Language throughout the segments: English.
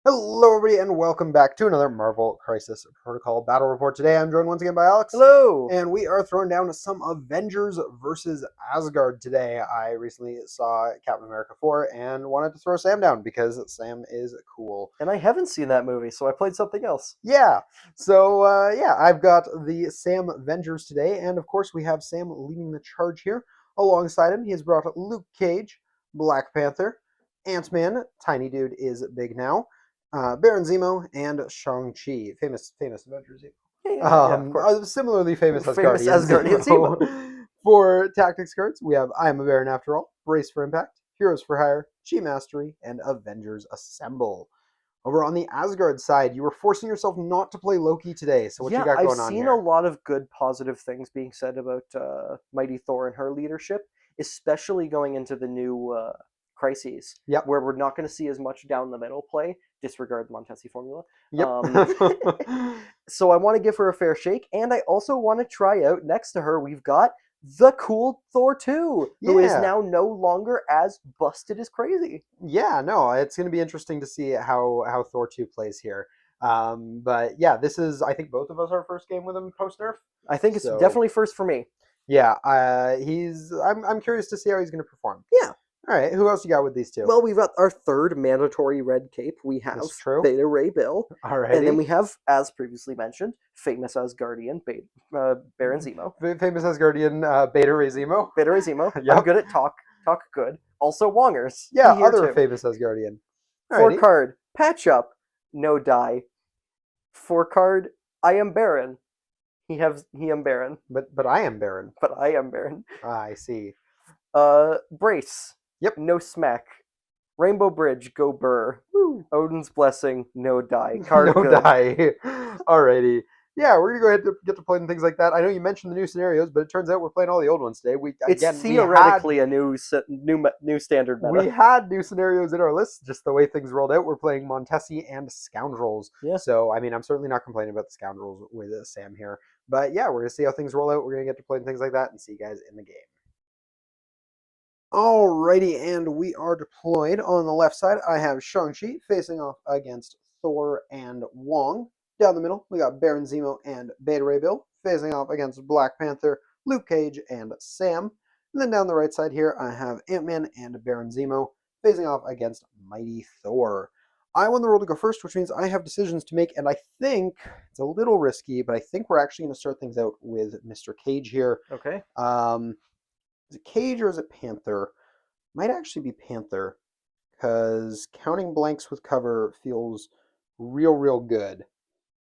Hello, everybody, and welcome back to another Marvel Crisis Protocol Battle Report. Today, I'm joined once again by Alex. Hello! And we are throwing down some Avengers versus Asgard today. I recently saw Captain America 4 and wanted to throw Sam down because Sam is cool. And I haven't seen that movie, so I played something else. Yeah, so I've got the Sam Avengers today, and of course we have Sam leading the charge here. Alongside him, he has brought Luke Cage, Black Panther, Ant-Man, Tiny Dude is big now, Baron Zemo, and Shang-Chi. Famous Avengers. Yeah, of course. Similarly famous Famous Asgardian Asgardian Zemo. For tactics cards, we have I Am a Baron After All, Brace for Impact, Heroes for Hire, Chi Mastery, and Avengers Assemble. Over on the Asgard side, you were forcing yourself not to play Loki today. So what you got going on here? I've seen a lot of good, positive things being said about Mighty Thor and her leadership, especially going into the new crises, Yep. where we're not going to see as much down the middle play. Disregard the Montesi formula. Yep. So I want to give her a fair shake, and I also want to try out next to her. We've got the cool Thor 2, who is Yeah. now no longer as busted as crazy. Yeah, no, it's going to be interesting to see how Thor 2 plays here. But yeah, this is, I think, both of us our first game with him post nerf. I think it's So- definitely first for me. Yeah, I'm curious to see how he's going to perform. Yeah. All right, who else you got with these two? Well, we've got our third mandatory red cape. We have That's true. Beta Ray Bill. All right, And then we have, as previously mentioned, famous Asgardian Baron Zemo. famous Asgardian Beta Ray Zemo. Beta Ray Zemo. Yep. I'm good at talk good. Also Wongers. Yeah, Here other too. famous Asgardian. Four Alrighty. card, patch up, no die. 4 card, I am Baron. He am Baron, But I am Baron. but I am Baron. I see. Brace. Yep. No smack. Rainbow Bridge, go burr. Woo. Odin's Blessing, no die. Card No good. die. Alrighty. Yeah, we're gonna go ahead to get to playing things like that. I know you mentioned the new scenarios, but it turns out we're playing all the old ones today. It's theoretically a new standard meta. We had new scenarios in our list, just the way things rolled out. We're playing Montesi and Scoundrels. Yeah. So, I mean, I'm certainly not complaining about the Scoundrels with Sam here. But yeah, we're going to see how things roll out. We're going to get to playing things like that and see you guys in the game. Alrighty, and we are deployed. On the left side, I have Shang-Chi facing off against Thor and Wong. Down the middle, we got Baron Zemo and Beta Ray Bill facing off against Black Panther, Luke Cage, and Sam. And then down the right side here, I have Ant-Man and Baron Zemo facing off against Mighty Thor. I won the role to go first, which means I have decisions to make, and I think it's a little risky, but I think we're actually going to start things out with Mr. Cage here. Okay. Is it Cage or is it Panther? Might actually be Panther, because counting blanks with cover feels real good.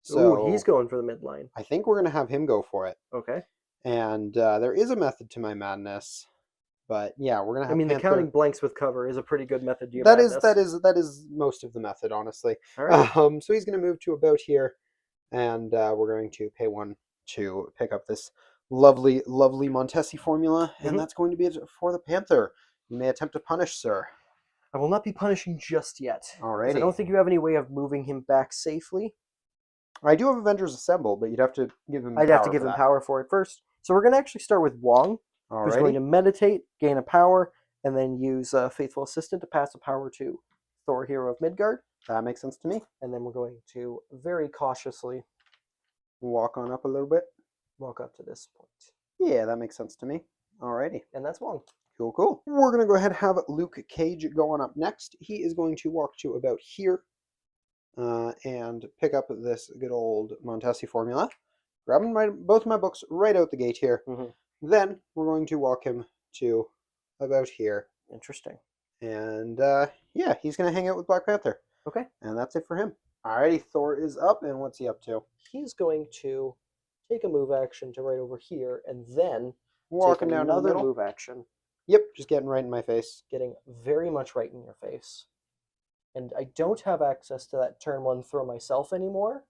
So he's going for the midline. I think we're going to have him go for it. Okay. And there is a method to my madness, but yeah, we're going to have The Panther. counting blanks with cover is a pretty good method. That is most of the method, honestly. All right. So he's going to move to about here, and we're going to pay 1 to pick up this lovely Montesi formula, and that's going to be it for the Panther. You may attempt to punish, sir. I will not be punishing just yet. 'Cause Alrighty. I don't think you have any way of moving him back safely. I do have Avengers Assemble, but you'd have to give him. I'd have to give him power for it first. So we're going to actually start with Wong, who's going Alrighty. to meditate, gain a power, and then use Faithful Assistant to pass a power to Thor, Hero of Midgard. That makes sense to me. And then we're going to very cautiously Walk on up a little bit. walk up to this point. Yeah, that makes sense to me. Alrighty. And that's Wong. Cool. We're going to go ahead and have Luke Cage go on up next. He is going to walk to about here and pick up this good old Montesi formula. Grabbing both my books right out the gate here. Mm-hmm. Then we're going to walk him to about here. Interesting. And yeah, he's going to hang out with Black Panther. Okay. And that's it for him. Alrighty, Thor is up, and what's he up to? He's going to take a move action to right over here, and then Walking take down to the another middle. move action, Yep, just getting right in my face. getting very much right in your face. And I don't have access to that turn 1 throw myself anymore,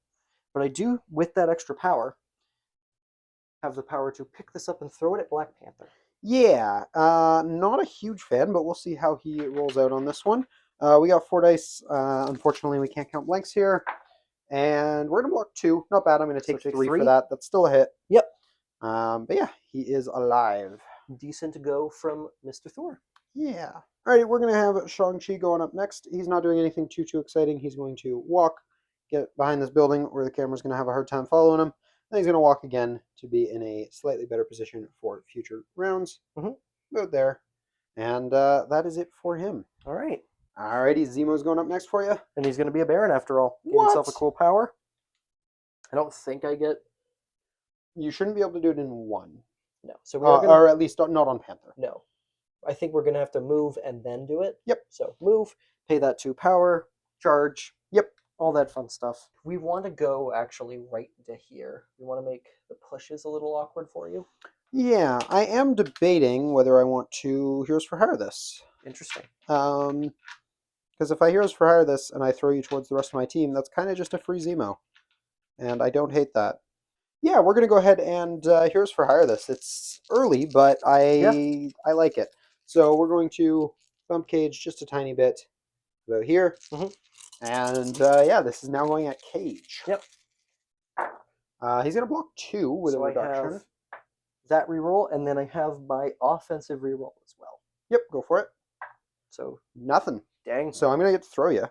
but I do, with that extra power, have the power to pick this up and throw it at Black Panther. Yeah, not a huge fan, but we'll see how he rolls out on this one. We got 4 dice. Unfortunately, we can't count blanks here. And we're going to block 2. Not bad. I'm going to take 3 for that. That's still a hit. Yep. But yeah, he is alive. Decent go from Mr. Thor. Yeah. Alrighty, we're going to have Shang-Chi going up next. He's not doing anything too exciting. He's going to walk, get behind this building where the camera's going to have a hard time following him. Then he's going to walk again to be in a slightly better position for future rounds. About there. And that is it for him. All right. Alrighty, Zemo's going up next for you. And he's going to be a Baron after all. Give What? himself a cool power. I don't think I get... You shouldn't be able to do it in one. No. So we're gonna... Or at least not on Panther. No. I think we're going to have to move and then do it. Yep. So move, pay that 2 power, charge. Yep. All that fun stuff. We want to go actually right to here. We want to make the pushes a little awkward for you. Yeah, I am debating whether I want to Heroes for Hire this. Interesting. Because if I Heroes for Hire this and I throw you towards the rest of my team, that's kind of just a free Zemo. And I don't hate that. Yeah, we're going to go ahead and Heroes for Hire this. It's early, but I like it. So we're going to bump Cage just a tiny bit about here. And yeah, this is now going at Cage. Yep. He's going to block 2 with a reduction. I have that reroll, and then I have my offensive reroll as well. Yep, go for it. So nothing. Dang. So I'm going to get to throw you.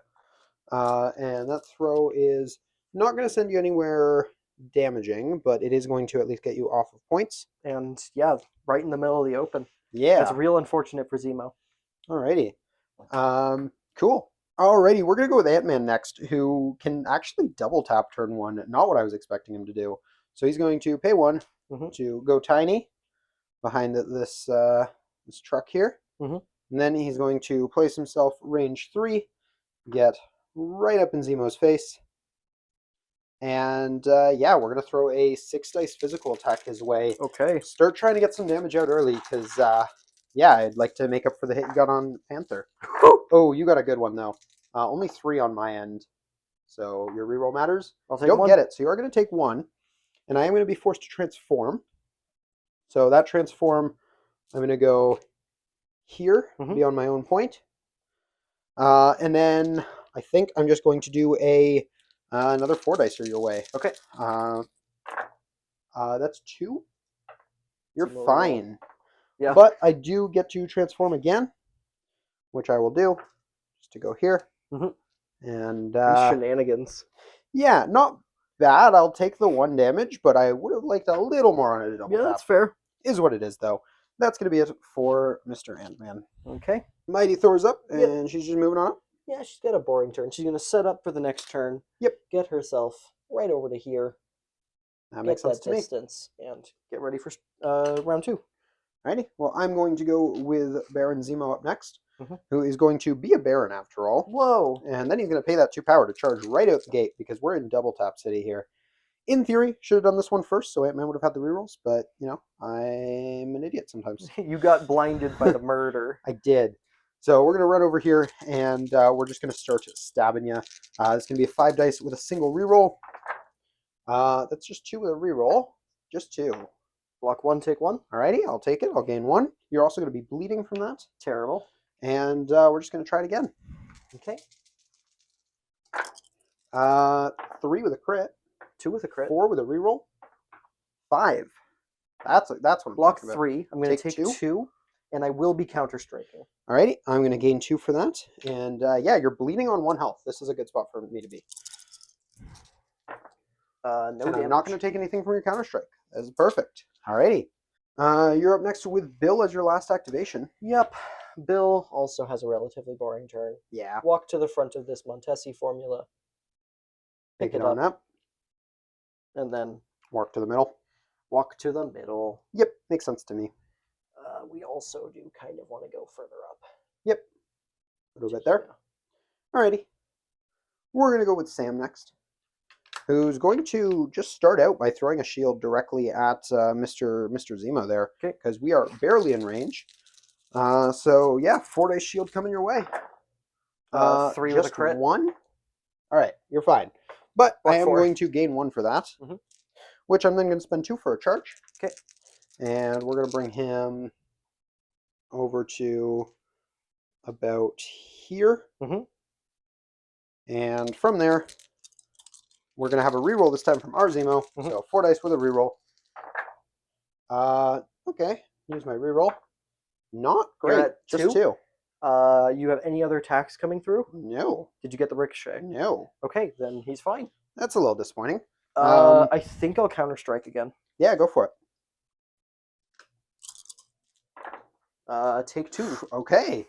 And that throw is not going to send you anywhere damaging, but it is going to at least get you off of points. And yeah, right in the middle of the open. Yeah. That's real unfortunate for Zemo. Alrighty. Cool. Alrighty, we're going to go with Ant-Man next, who can actually double tap turn 1. Not what I was expecting him to do. So he's going to pay 1 to go tiny behind this truck here. And then he's going to place himself range 3, get right up in Zemo's face. And yeah, we're going to throw a 6 dice physical attack his way. Okay. Start trying to get some damage out early because, yeah, I'd like to make up for the hit you got on Panther. Oh, you got a good one, though. Only 3 on my end. So your reroll matters. I'll take Don't 1. get it. So you are going to take 1. And I am going to be forced to transform. So that transform, I'm going to go here, be on my own point. And then I think I'm just going to do another 4 dicer your way. Okay. That's 2. You're Roll. fine. Yeah. But I do get to transform again, which I will do. Just to go here. And These shenanigans. yeah, not bad. I'll take the 1 damage, but I would have liked a little more on a double tap. Yeah, that's fair. Is what it is, though. That's going to be it for Mr. Ant-Man. Okay. Mighty Thor's up, and she's just moving on up. Yeah, she's got a boring turn. She's going to set up for the next turn. Yep. Get herself right over to here. That makes sense to me. Distance and get ready for round 2. Alrighty. Well, I'm going to go with Baron Zemo up next, who is going to be a Baron after all. Whoa. And then he's going to pay that 2 power to charge right out the gate because we're in double tap city here. In theory, should have done this one first, so Ant-Man would have had the rerolls, but, you know, I'm an idiot sometimes. You got blinded by the murder. I did. So we're going to run over here, and we're just going to start stabbing you. It's going to be a 5 dice with a single reroll. That's just 2 with a reroll. Just 2. Block 1, take 1. Alrighty, I'll take it. I'll gain 1. You're also going to be bleeding from that. Terrible. And we're just going to try it again. Okay. 3 with a crit. 2 with a crit. 4 with a reroll. 5. That's what I'm Block talking about. 3. I'm going to take 2, and I will be counter-striking. Alrighty, I'm going to gain 2 for that. And yeah, you're bleeding on 1 health. This is a good spot for me to be. No damage. I'm not going to take anything from your counter-strike. That is perfect. Alrighty. You're up next with Bill as your last activation. Yep. Bill also has a relatively boring turn. Yeah. Walk to the front of this Montesi formula. Pick it on up. And then walk to the middle. Walk to the middle. Yep, makes sense to me. We also do kind of want to go further up. Yep. A little bit there. Alrighty. We're going to go with Sam next, who's going to just start out by throwing a shield directly at Mr. Zemo there. Okay. Because we are barely in range. So, yeah, 4 dice shield coming your way. 3 with a crit. 1? Alright, you're fine. But Block I am 4. going to gain 1 for that, which I'm then going to spend 2 for a charge. Okay. And we're going to bring him over to about here. And from there, we're going to have a reroll this time from our Zemo. So 4 dice with a reroll. Okay, use my reroll. Not great. Just 2. You have any other attacks coming through? No. Did you get the ricochet? No. Okay, then he's fine. That's a little disappointing. I think I'll counter strike again. Yeah, go for it. Take 2. Okay.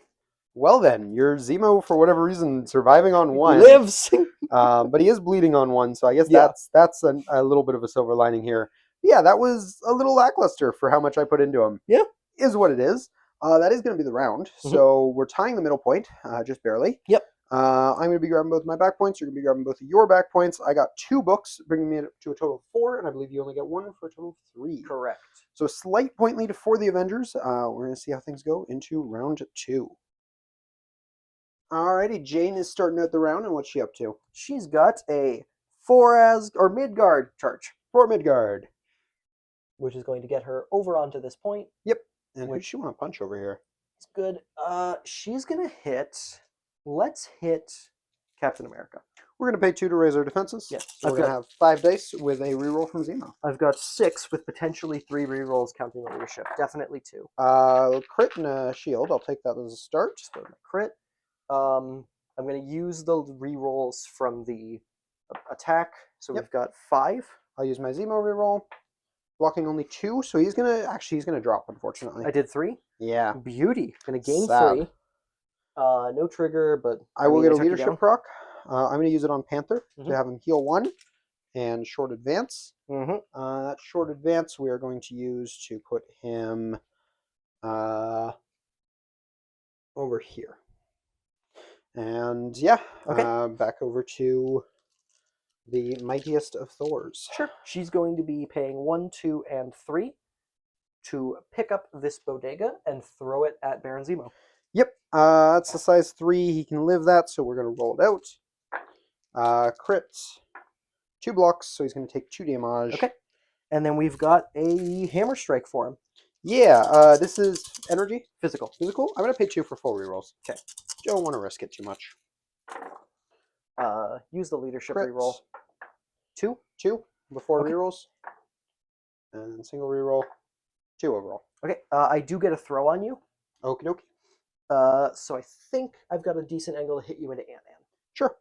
Well then, your Zemo, for whatever reason, surviving on 1. Lives! But he is bleeding on 1, so I guess Yeah. that's a little bit of a silver lining here. Yeah, that was a little lackluster for how much I put into him. Yeah. Is what it is. That is going to be the round. So we're tying the middle point, just barely. Yep. I'm going to be grabbing both my back points. You're going to be grabbing both of your back points. I got 2 books, bringing me to a total of 4, and I believe you only get 1 for a total of 3. Correct. So a slight point lead for the Avengers. We're going to see how things go into round 2. Alrighty, Jane is starting out the round, and what's she up to? She's got a 4 Midgard charge. For Midgard. Which is going to get her over onto this point. Yep. And who does she want to punch over here? It's good. She's going to hit... Let's hit Captain America. We're going to pay 2 to raise our defenses. Yes. So we're going to have 5 dice with a reroll from Zemo. I've got 6 with potentially 3 rerolls counting the leadership. Definitely 2. Crit and a shield. I'll take that as a start. Just go to my crit. I'm going to use the rerolls from the attack. So we've got 5. I'll use my Zemo reroll. Blocking only 2, so he's gonna drop, unfortunately. I did 3. Yeah. Beauty. Going to gain Sad. 3. No trigger, but I will mean, get a I took you leadership down. proc. I'm going to use it on Panther Mhm. to have him heal 1 and short advance. Mhm. That short advance we are going to use to put him over here. And yeah, Okay. back over to the mightiest of Thors. Sure. She's going to be paying 1, 2, and 3 to pick up this bodega and throw it at Baron Zemo. Yep, that's a size 3. He can live that, so we're going to roll it out. Crit. 2 blocks, so he's going to take 2 damage. Okay. And then we've got a hammer strike for him. Yeah, this is energy. Physical. Physical. I'm going to pay 2 for full rerolls. Okay. Don't want to risk it too much. Use the leadership Crit. reroll. 2. 2 before Okay. rerolls. And then single reroll. 2 overall. Okay. I do get a throw on you. Okie dokie. So I think I've got a decent angle to hit you into Ant-Man. Sure.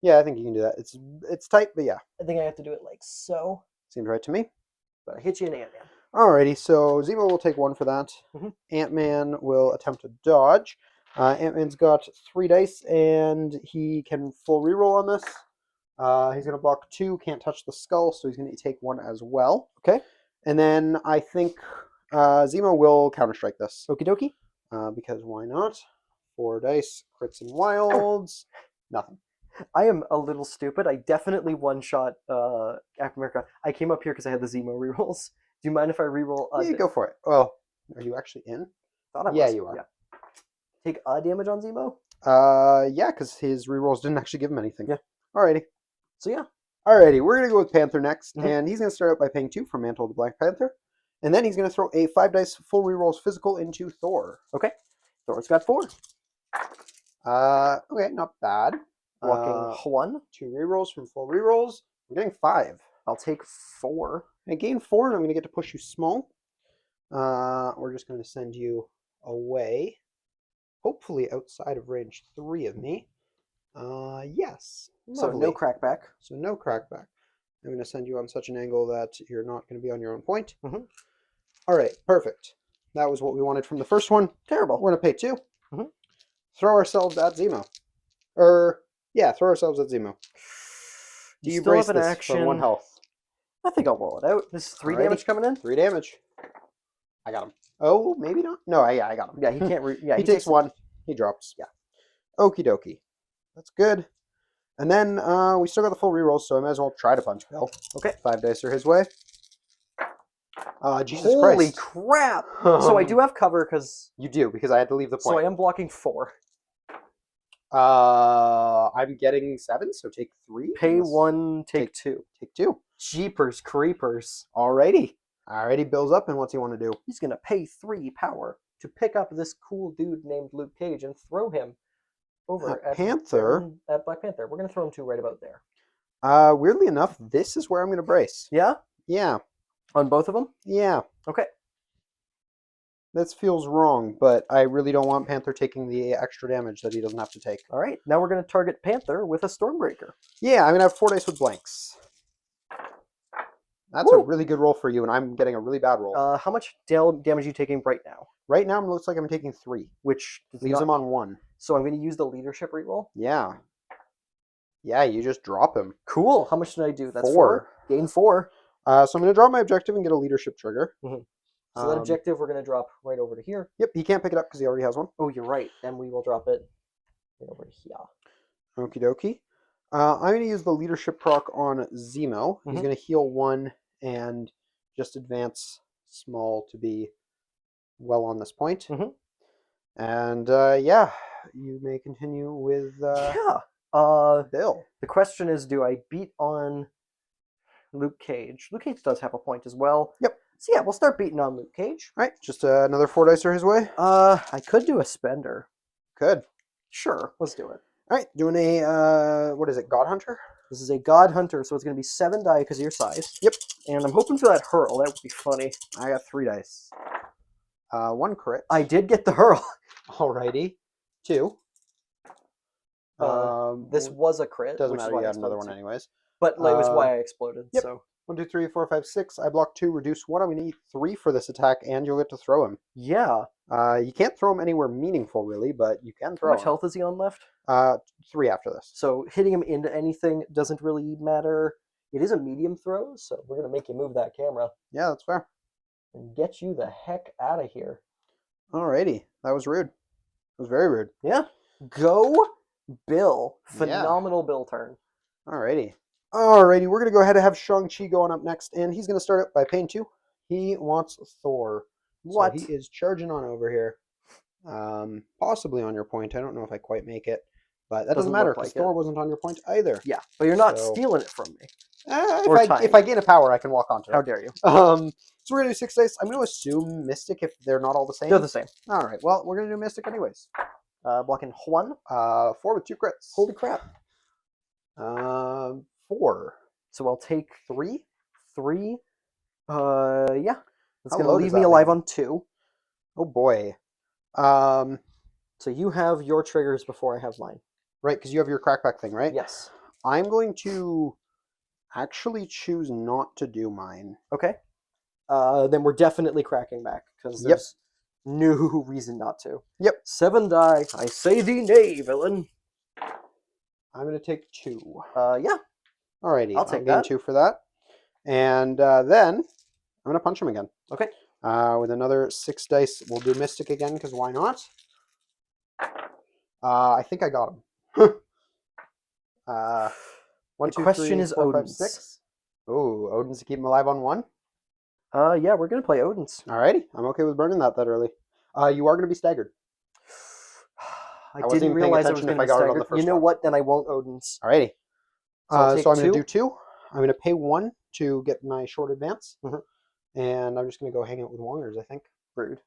Yeah, I think you can do that. It's tight, but yeah. I think I have to do it like so. Seems right to me. But I hit you into Ant-Man. Alrighty, so Zemo will take 1 for that. Mhm. Ant-Man will attempt to dodge. Ant-Man's got 3 dice, and he can full reroll on this. He's going to block 2, can't touch the skull, so he's going to take 1 as well. Okay. And then I think Zemo will counter-strike this. Okie dokie. Because why not? 4 dice, crits and wilds, nothing. I am a little stupid. I definitely one-shot Captain America. I came up here because I had the Zemo rerolls. Do you mind if I reroll? Yeah, go for it. Well, are you actually in? Thought I was. Yeah, you are. Yeah. Take damage on Zemo? Yeah, because his rerolls didn't actually give him anything. Yeah. Alrighty. So yeah. Alrighty, we're going to go with Panther next, Mhm. and he's going to start out by paying 2 for Mantle of the Black Panther. And then he's going to throw a 5 dice full rerolls physical into Thor. Okay. Thor's got 4. Okay, not bad. Blocking 1. 2 rerolls from full rerolls. I'm getting 5. I'll take 4. I gain 4, and I'm going to get to push you small. We're just going to send you away. Hopefully outside of range 3 of me. Yes. So Lovely. no crackback. So no crackback. I'm going to send you on such an angle that you're not going to be on your own point. Mhm. All right, perfect. That was what we wanted from the first one. Terrible. We're going to pay 2. Mhm. Throw ourselves at Zemo. Yeah, throw ourselves at Zemo. Do you still brace have an this action. for 1 health? I think I'll roll it out. This is 3 Alrighty. damage coming in. 3 damage. I got him. Oh, maybe not? No, yeah, I got him. Yeah, he can't. He takes 1. He drops. Yeah. Okie dokie. That's good. And then we still got the full rerolls, so I might as well try to punch Bill. Okay. 5 dice are his way. Jesus Holy Christ. crap! So I do have cover because. You do, because I had to leave the point. So I am blocking 4. I'm getting 7, so take 3. Pay 1, take 2. Take 2. Jeepers creepers. Alrighty. Alrighty, Bill's up, and what's he want to do? He's gonna pay 3 power to pick up this cool dude named Luke Cage and throw him over at Panther. At Black Panther. We're gonna throw him 2 right about there. Weirdly enough, this is where I'm going to brace. Yeah? Yeah. On both of them? Yeah. Okay. This feels wrong, but I really don't want Panther taking the extra damage that he doesn't have to take. All right, now we're going to target Panther with a Stormbreaker. Yeah, I'm going to have 4 dice with blanks. That's Woo! a really good roll for you, and I'm getting a really bad roll. How much damage are you taking right now? Right now, it looks like I'm taking 3. Which Leaves him on 1. So I'm going to use the leadership reroll. Yeah. Yeah, you just drop him. Cool. How much did I do? That's 4. Gain 4. So I'm going to drop my objective and get a leadership trigger. So that objective we're going to drop right over to here. Yep, he can't pick it up because he already has one. Oh, you're right. Then we will drop it right over here. Okie dokie. I'm going to use the leadership proc on Zemo. He's going to heal 1 and just advance small to be well on this point. And yeah, you may continue with Bill. The question is, do I beat on Luke Cage? Luke Cage does have a point as well. Yep. So yeah, we'll start beating on Luke Cage. All right, just another 4 dicer his way. I could do a spender. Could. Sure, let's do it. All right, doing a what is it, God Hunter? This is a God Hunter, so it's going to be 7 die because of your size. Yep. And I'm hoping for that hurl. That would be funny. I got 3 dice. 1 crit. I did get the hurl. Alrighty. 2. This was a crit. Doesn't which matter. Is why You I got another exploded one anyways. But it was why I exploded. Yep. So 1, 2, 3, 4, 5, 6. I block 2, reduce 1. I'm going to eat 3 for this attack, and you'll get to throw him. yeah. You can't throw him anywhere meaningful, really, but you can throw How much him. health is he on left? 3 after this. So hitting him into anything doesn't really matter. It is a medium throw, so we're going to make you move that camera Yeah, that's fair. and get you the heck out of here. Alrighty. That was rude. It was very rude. Yeah. Go Bill. Phenomenal Bill turn. Alrighty. Alrighty, we're going to go ahead and have Shang-Chi going up next, and he's going to start it by paying 2. He wants Thor. What? So he is charging on over here. Possibly on your point. I don't know if I quite make it, but that doesn't matter because Thor wasn't on your point either. Yeah, but you're not So- stealing it from me. If I gain a power, I can walk onto it. How dare you? So we're going to do 6 dice. I'm going to assume Mystic if they're not all the same. They're the same. Alright, well, we're going to do Mystic anyways. Blocking 1. 4 with 2 crits. Holy crap. 4. So I'll take 3. 3. Yeah. It's How going to low leave does me that alive leave? on 2. Oh boy. So you have your triggers before I have mine. Right, because you have your crackback thing, right? Yes. I'm going to actually choose not to do mine. Okay. Then we're definitely cracking back because there's no reason not to. Yep. 7 die. I say thee nay, villain. I'm going to take 2. Yeah. Alrighty, I'll take gain that. 2 for that. And then I'm going to punch him again. Okay. With another 6 dice. We'll do Mystic again because why not? I think I got him. 1, The 2, question 3, is 4, 5, Odin's. 6. Oh, Odin's to keep him alive on 1? Yeah, we're going to play Odin's. Alrighty, I'm okay with burning that early. You are going to be staggered. I wasn't didn't even paying realize I was attention if going to I got it on stagger. the first You know one. what? Then I won't Odin's. Alrighty. So I'll take So I'm going to 2. do 2. I'm going to pay 1 to get my short advance. Mhm. And I'm just going to go hang out with Wongers, I think. Rude.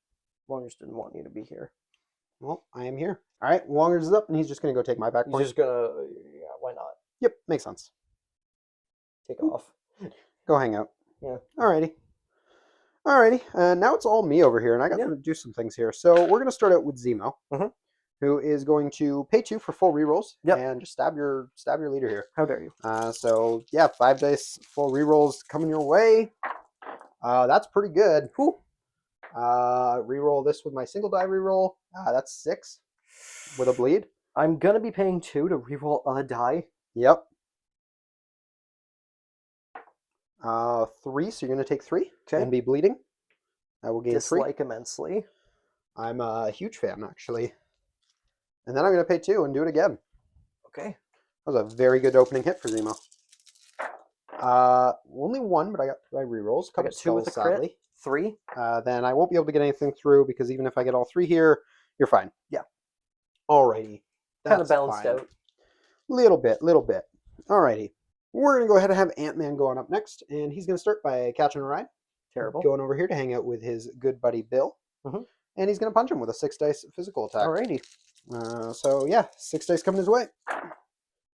Longers didn't want you to be here. Well, I am here. Alright, Wongers is up, and he's just going to go take my back He's point. just going to... Yeah, why not? Yep, makes sense. Take off. Go hang out. Yeah. Alrighty. Alrighty. Now it's all me over here, and I got to do some things here. So we're going to start out with Zemo, who is going to pay 2 for full rerolls, and just stab your leader here. How dare you? So yeah, 5 dice full rerolls coming your way. That's pretty good. Whew. Reroll this with my single die reroll. That's 6 with a bleed. I'm going to be paying 2 to reroll a die. Yep. 3, so you're going to take 3 and be bleeding. I will gain 3. Dislike immensely. I'm a huge fan, actually. And then I'm going to pay 2 and do it again. Okay. That was a very good opening hit for Zemo. Only 1, but I got my rerolls. I got 2 with the crit. Sadly. 3. Then I won't be able to get anything through because even if I get all 3 here, you're fine. Yeah. Alrighty. Kind of balanced fine. out. Little bit. Alrighty. We're going to go ahead and have Ant-Man going up next, and he's going to start by catching a ride. Terrible. Going over here to hang out with his good buddy Bill. And he's going to punch him with a 6 dice physical attack. Alrighty. So yeah, 6 dice coming his way.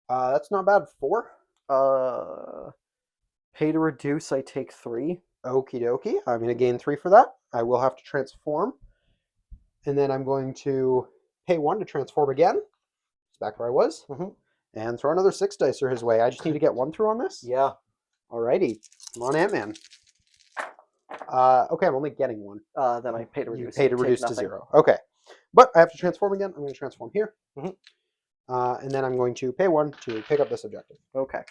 That's not bad. 4. Pay to reduce, I take 3. Okie dokie. I'm going to gain 3 for that. I will have to transform. and then I'm going to pay 1 to transform again. It's back where I was. And throw another 6 dicer his way. I just need to get 1 through on this? Yeah. Alrighty. Come on, Ant-Man. Okay, I'm only getting 1. Then I pay to reduce. You pay to take reduce to nothing. 0. Okay. But I have to transform again. I'm going to transform here. Mhm. And then I'm going to pay 1 to pick up this objective. Okay.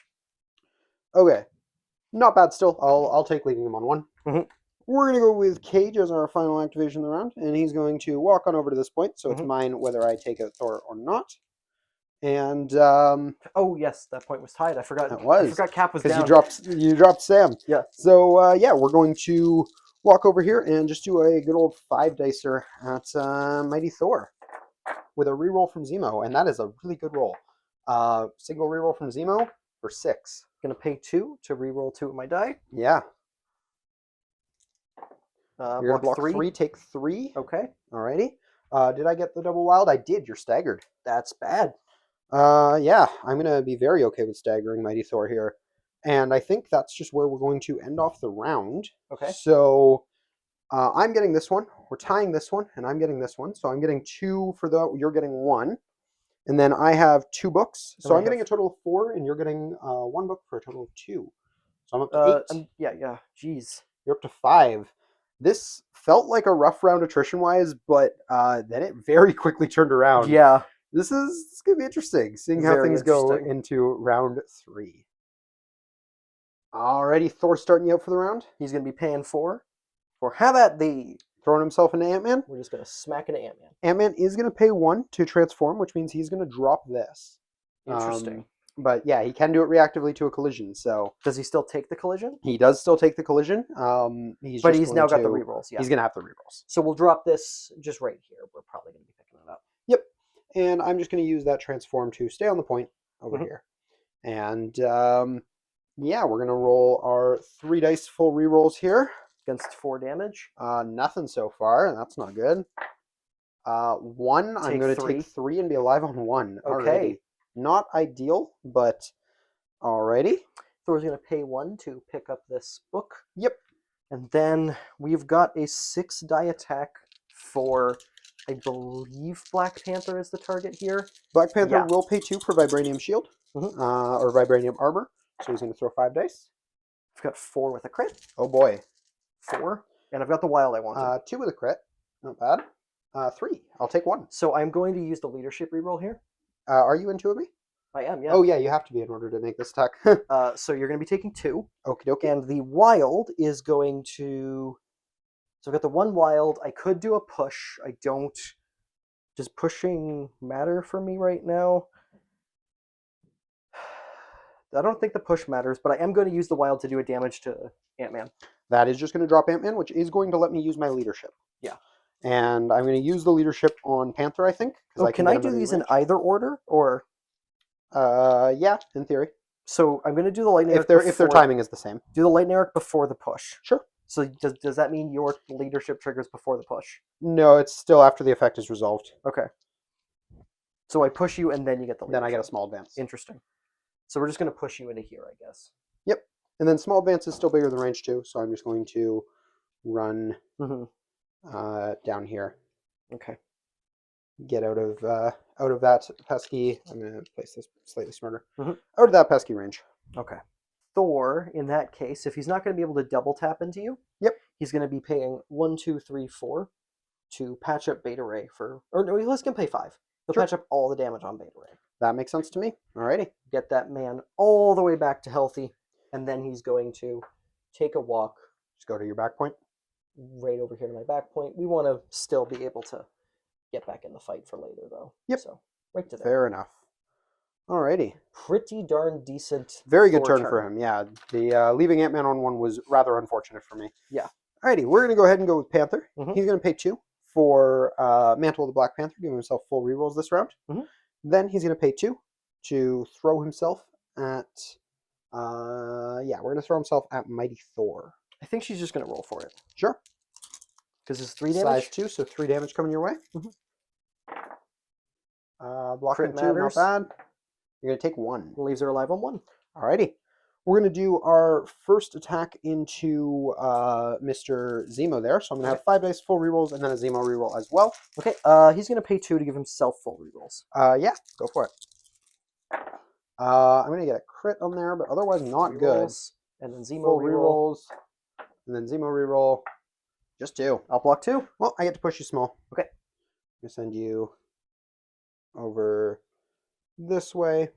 Okay. Not bad still. I'll take leaving him on 1. Mhm. We're going to go with Cage as our final activation of the round. And he's going to walk on over to this point. So it's mine whether I take out Thor or not. And oh yes, that point was tied. I forgot. That was. I forgot Cap was because down. you dropped Sam. Yeah. So yeah, we're going to walk over here and just do a good old 5 dicer at Mighty Thor with a reroll from Zemo, and that is a really good roll. Single reroll from Zemo for 6. Gonna pay 2 to reroll 2 of my die. Yeah. You're gonna block 3. take 3. Okay. Alrighty. Did I get the double wild? I did. You're staggered. That's bad. Yeah, I'm going to be very okay with staggering Mighty Thor here. And I think that's just where we're going to end off the round. Okay. So I'm getting this one. We're tying this one, and I'm getting this one. So I'm getting 2 for you're getting 1. And then I have 2 books. So I'm getting a total of 4, and you're getting 1 book for a total of 2. So I'm up to 8. Yeah. Jeez. You're up to 5. This felt like a rough round attrition-wise, but then it very quickly turned around. Yeah. This is going to be interesting, seeing how things go into round 3. Alrighty, Thor starting you out for the round. He's going to be paying 4. For have at thee. Throwing himself into Ant-Man. We're just going to smack into Ant-Man. Ant-Man is going to pay 1 to transform, which means he's going to drop this. Interesting. But yeah, he can do it reactively to a collision. So does he still take the collision? He does still take the collision. He's now got the rerolls. Yeah. He's going to have the rerolls. So we'll drop this just right here. We're probably going to be picking it up. Yep. And I'm just going to use that transform to stay on the point over here. And yeah, we're going to roll our 3 dice full rerolls here. Against 4 damage? Nothing so far. That's not good. 1, I'm going to take 3 and be alive on 1. Okay. Alrighty. Not ideal, but alrighty. Thor's going to pay 1 to pick up this book. Yep. And then we've got a 6 die attack for, I believe, Black Panther is the target here. Black Panther will pay 2 for Vibranium Shield, or Vibranium Armor. So he's going to throw 5 dice. I've got 4 with a crit. Oh boy. 4. And I've got the wild I wanted. 2 with a crit. Not bad. 3. I'll take 1. So I'm going to use the leadership reroll here. Are you in 2 of me? I am, yeah. Oh yeah, you have to be in order to make this attack. So you're going to be taking 2. Okie dokie. And the wild is going to... So I've got the 1 wild. I could do a push. I don't... Does pushing matter for me right now? I don't think the push matters, but I am going to use the wild to do a damage to Ant-Man. That is just going to drop Ant-Man, which is going to let me use my leadership. Yeah. And I'm going to use the leadership on Panther, I think. Oh, can I do these in either order, or? Yeah, in theory. So I'm going to do the lightning arc if their timing is the same. Do the lightning arc before the push. Sure. So does that mean your leadership triggers before the push? No, it's still after the effect is resolved. Okay. So I push you, and then you get the leadership. Then I get a small advance. Interesting. So we're just going to push you into here, I guess. Yep. And then small advance is still bigger than range 2, so I'm just going to run down here. Okay. Get out of that pesky. I'm going to place this slightly smarter. Out of that pesky range. Okay. Thor, in that case, if he's not going to be able to double tap into you, he's going to be paying 1, 2, 3, 4 to patch up Beta Ray for, or no, he's going to pay 5. He'll patch up all the damage on Beta Ray. That makes sense to me. Alrighty. Get that man all the way back to healthy, and then he's going to take a walk. Just go to your back point. Right over here to my back point. We want to still be able to get back in the fight for later, though. Yep. So, right to there. Fair enough. Alrighty. Pretty darn decent. Very good turn for him, yeah. The leaving Ant-Man on 1 was rather unfortunate for me. Yeah. Alrighty, we're going to go ahead and go with Panther. He's going to pay 2 for Mantle of the Black Panther, giving himself full rerolls this round. Then he's going to pay 2 to throw himself at... yeah, we're going to throw himself at Mighty Thor. I think she's just going to roll for it. Sure. Because it's 3 damage? Size 2, so 3 damage coming your way. Blocking Crit 2, matters. not bad. You're going to take 1. Leaves her alive on 1. Alrighty. We're going to do our first attack into Mr. Zemo there. So I'm going to have 5 dice full rerolls and then a Zemo reroll as well. Okay, he's going to pay 2 to give himself full rerolls. Yeah, go for it. I'm going to get a crit on there, but otherwise not good. And then Zemo Full reroll. rerolls. And then Zemo reroll. Just 2. I'll block 2. Well, I get to push you small. Okay. I'm going to send you over this way.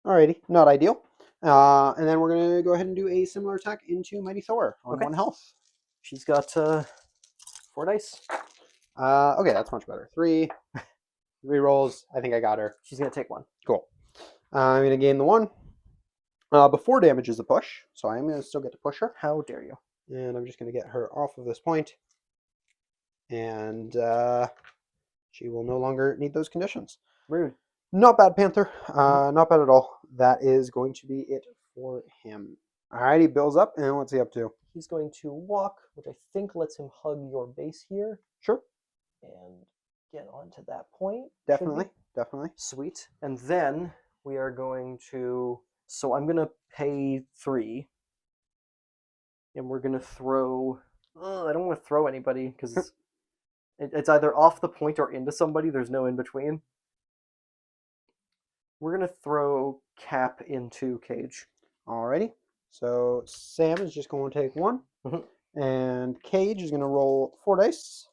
Alrighty, not ideal. And then we're going to go ahead and do a similar attack into Mighty Thor on 1 health. She's got 4 dice. Okay, that's much better. 3 rerolls. I think I got her. She's going to take 1. Cool. I'm going to gain the 1. Before damage is a push, so I'm going to still get to push her. How dare you? And I'm just going to get her off of this point. And she will no longer need those conditions. Rude. Not bad, Panther. Not bad at all. That is going to be it for him. Alrighty, Bill's up, and what's he up to? He's going to walk, which I think lets him hug your base here. Sure. And get onto that point. Definitely, definitely. Sweet. And then we are going to... So I'm going to pay 3. And we're going to throw... I don't want to throw anybody, because it's either off the point or into somebody. There's no in between. We're going to throw Cap into Cage. Alrighty. So Sam is just going to take 1. And Cage is going to roll 4 dice.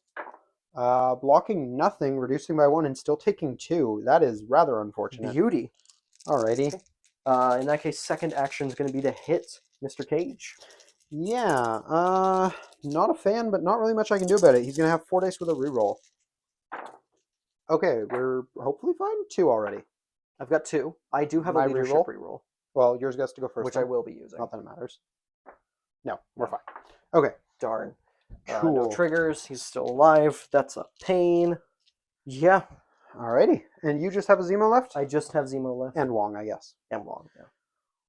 Blocking nothing, reducing by 1, and still taking 2. That is rather unfortunate. Beauty. Alrighty. In that case, second action is going to be to hit Mr. Cage. Yeah. Not a fan, but not really much I can do about it. He's going to have 4 dice with a reroll. Okay, we're hopefully fine. 2 already. I've got 2. I do have My a leadership reroll. Well, yours gets to go first. Which I will be using. Not that it matters. No, we're fine. Okay. Darn. Cool. No triggers. He's still alive. That's a pain. Yeah. Alrighty. And you just have a Zemo left? I just have Zemo left. And Wong, I guess. And Wong, yeah.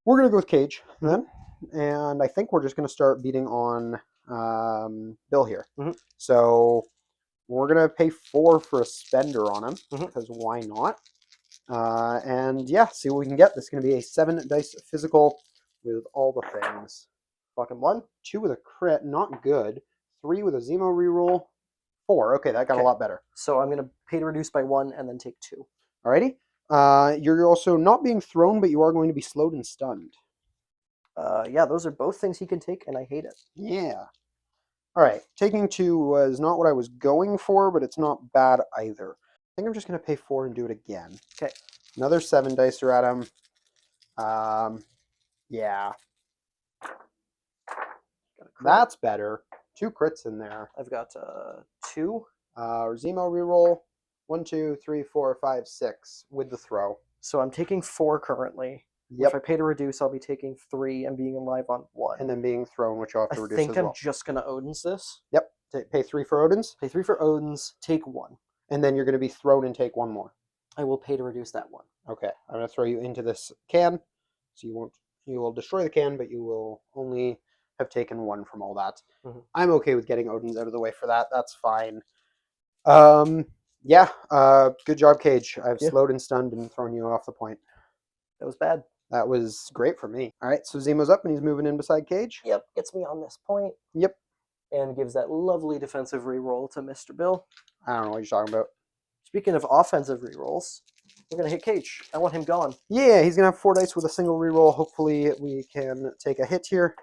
We're going to go with Cage then. And I think we're just going to start beating on Bill here. So we're going to pay 4 for a spender on him. Because why not? And yeah, see what we can get. This is going to be a 7 dice physical with all the things. Fucking 1. 2 with a crit, not good. 3 with a Zemo reroll. 4. Okay, that got a lot better. So I'm going to pay to reduce by 1 and then take 2. Alrighty. You're also not being thrown, but you are going to be slowed and stunned. Yeah, those are both things he can take, and I hate it. Yeah. Alright, taking 2 was not what I was going for, but it's not bad either. I think I'm just going to pay 4 and do it again. Okay. Another 7 dice are at him. Yeah. That's better. 2 crits in there. I've got 2. Zemo reroll. 1, 2, 3, 4, 5, 6 with the throw. So I'm taking 4 currently. Yep. If I pay to reduce, I'll be taking 3 and being alive on 1. And then being thrown, which you'll have to reduce I think as well. I'm just going to Odin's this. Yep. Pay 3 for Odin's. Pay 3 for Odin's, take 1. And then you're going to be thrown and take 1 more. I will pay to reduce that 1. Okay. I'm going to throw you into this can. So you will destroy the can, but you will only have taken 1 from all that. I'm okay with getting Odin's out of the way for that. That's fine. Yeah. Good job, Cage. I've slowed and stunned and thrown you off the point. That was bad. That was great for me. All right, so Zemo's up and he's moving in beside Cage. Yep, gets me on this point. Yep. And gives that lovely defensive reroll to Mr. Bill. I don't know what you're talking about. Speaking of offensive rerolls, we're going to hit Cage. I want him gone. Yeah, he's going to have 4 dice with a single reroll. Hopefully we can take a hit here.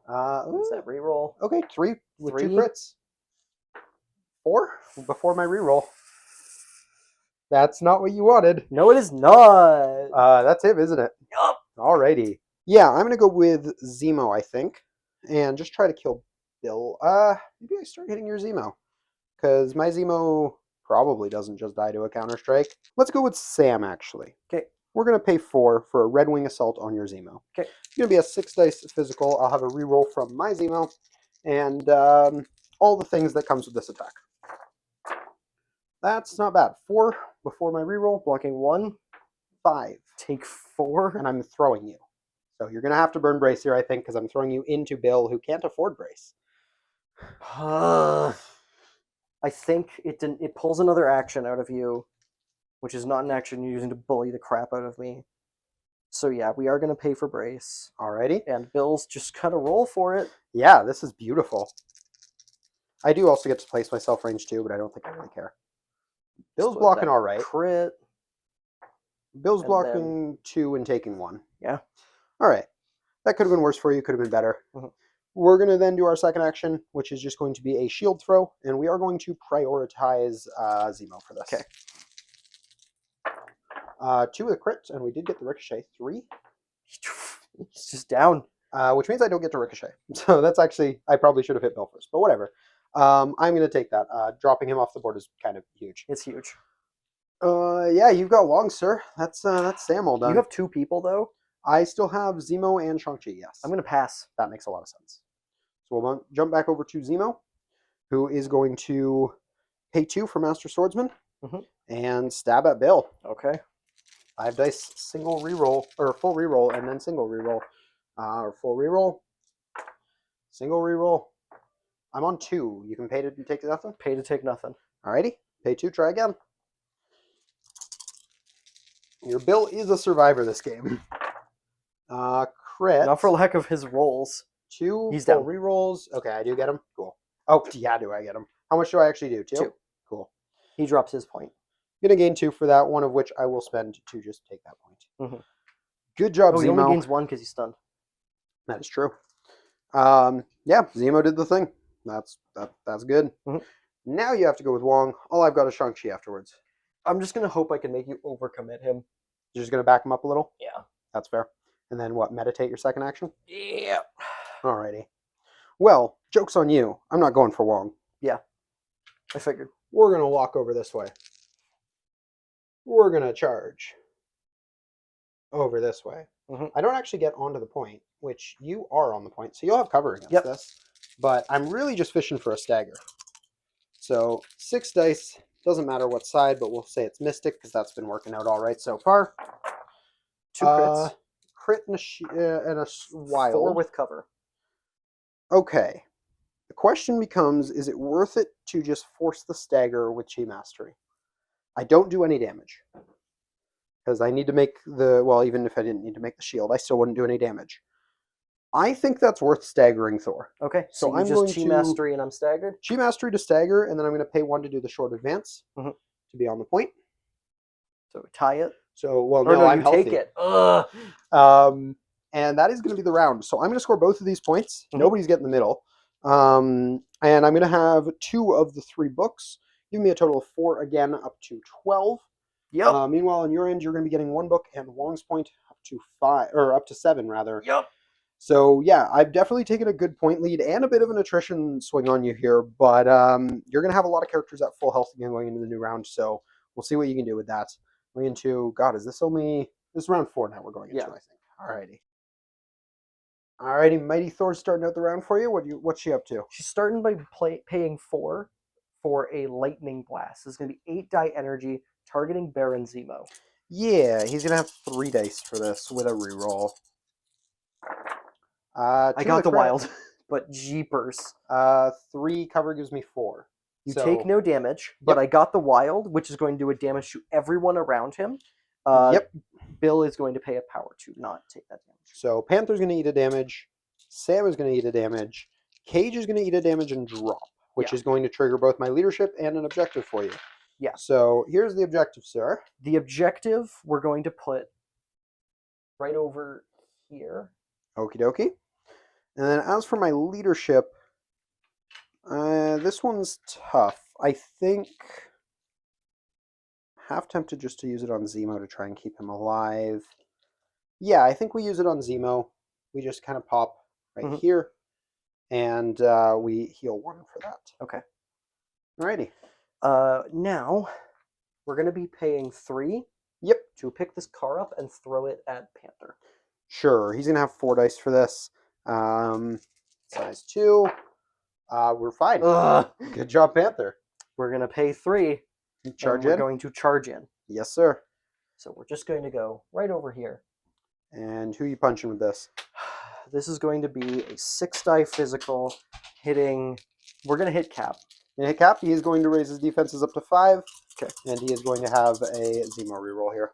What's that reroll? Okay, 3 with 2 crits. 4 before my reroll. That's not what you wanted. No, it is not. That's him, isn't it? Yup. Alrighty. Yeah, I'm going to go with Zemo, I think. And just try to kill Bill. Maybe I start hitting your Zemo. Because my Zemo probably doesn't just die to a counter-strike. Let's go with Sam, actually. Okay. We're going to pay 4 for a Red Wing Assault on your Zemo. Okay. It's going to be a 6 dice physical. I'll have a reroll from my Zemo. And all the things that comes with this attack. That's not bad. 4 before my reroll. Blocking 1. 5. Take 4. And I'm throwing you. So you're going to have to burn Brace here, I think, because I'm throwing you into Bill, who can't afford Brace. I think it pulls another action out of you, which is not an action you're using to bully the crap out of me. So yeah, we are going to pay for brace. Alrighty. And Bill's just kind of roll for it. Yeah, this is beautiful. I do also get to place myself range 2, but I don't think I really care. Bill's blocking all right. Crit. Bill's And blocking 2 and taking 1. Yeah. All right. That could have been worse for you. Could have been better. Mhm. We're going to then do our second action, which is just going to be a shield throw, and we are going to prioritize Zemo for this. Okay. 2 with a crit, and we did get the ricochet. 3. It's just down. Which means I don't get to ricochet. So that's actually, I probably should have hit Bill first, but whatever. I'm going to take that. Dropping him off the board is kind of huge. It's huge. Yeah, you've got Wong, sir. That's Sam all done. You have 2 people, though? I still have Zemo and Shang-Chi, yes. I'm going to pass. That makes a lot of sense. So we'll jump back over to Zemo, who is going to pay 2 for Master Swordsman and stab at Bill. Okay. 5 dice, single reroll, or full reroll, and then single reroll. Or full reroll, single reroll. I'm on 2. You can pay to take nothing? Pay to take nothing. Alrighty. Pay 2, try again. Your Bill is a survivor this game. Crit. Not for lack of his rolls. 2 He's full down. rerolls. Okay, I do get him. Cool. Oh, yeah, do I get him? How much do I actually do? 2? 2. Cool. He drops his point. Gonna gain 2 for that, one of which I will spend to just take that point. Mhm. Good job, Zemo. He only gains 1 because he's stunned. That is true. Yeah, Zemo did the thing. That's good. Now you have to go with Wong. All I've got is Shang-Chi afterwards. I'm just going to hope I can make you overcommit him. You're just going to back him up a little? Yeah. That's fair. And then what, meditate your second action? Yeah. Alrighty. Well, joke's on you. I'm not going for Wong. Yeah. I figured. We're going to walk over this way. We're going to charge over this way. I don't actually get onto the point, which you are on the point, so you'll have cover against this. But I'm really just fishing for a stagger. So 6 dice, doesn't matter what side, but we'll say it's Mystic because that's been working out all right so far. 2 crits. Crit and a wild. 4 with cover. Okay. The question becomes, is it worth it to just force the stagger with Chi Mastery? I don't do any damage. Because I need to make well, even if I didn't need to make the shield, I still wouldn't do any damage. I think that's worth staggering Thor. Okay, so I'm just Chi Mastery and I'm staggered? Chi Mastery to stagger, and then I'm going to pay 1 to do the short advance to be on the point. So tie it? So, well, no, I'm healthy. Take it. Ugh. And that is going to be the round. So I'm going to score both of these points. Nobody's getting the middle. And I'm going to have 2 of the 3 books. Give me a total of 4 again, up to 12. Yep. Meanwhile, on your end, you're going to be getting 1 book and Wong's point up to 5, or up to 7 rather. Yep. So yeah, I've definitely taken a good point lead and a bit of an attrition swing on you here, but you're going to have a lot of characters at full health again going into the new round. So we'll see what you can do with that. Going into, God, is this round 4 now we're going into, I think. Alrighty, Mighty Thor's starting out the round for you. What's she up to? She's starting by paying 4 for a lightning blast. This is going to be 8 die energy targeting Baron Zemo. Yeah, he's going to have 3 dice for this with a reroll. I got the wild, but jeepers. 3 cover gives me 4. You take no damage, but I got the wild, which is going to do a damage to everyone around him. Bill is going to pay a power to not take that damage. So Panther's going to eat a damage. Sam is going to eat a damage. Cage is going to eat a damage and drop, which is going to trigger both my leadership and an objective for you. Yeah. So here's the objective, sir. The objective we're going to put right over here. Okie dokie. And then as for my leadership, this one's tough. I think half tempted just to use it on Zemo to try and keep him alive. Yeah, I think we use it on Zemo. We just kind of pop right here, and we heal 1 for that. Okay. Alrighty. Now, we're going to be paying 3 to pick this car up and throw it at Panther. Sure. He's going to have 4 dice for this. Size 2. We're fine. Good job, Panther. We're going to pay 3. We're going to charge in. Yes, sir. So we're just going to go right over here. And who are you punching with this? This is going to be a 6 die physical hitting. We're going to hit Cap. In hit Cap, he is going to raise his defenses up to 5. Okay. And he is going to have a Zemo reroll here.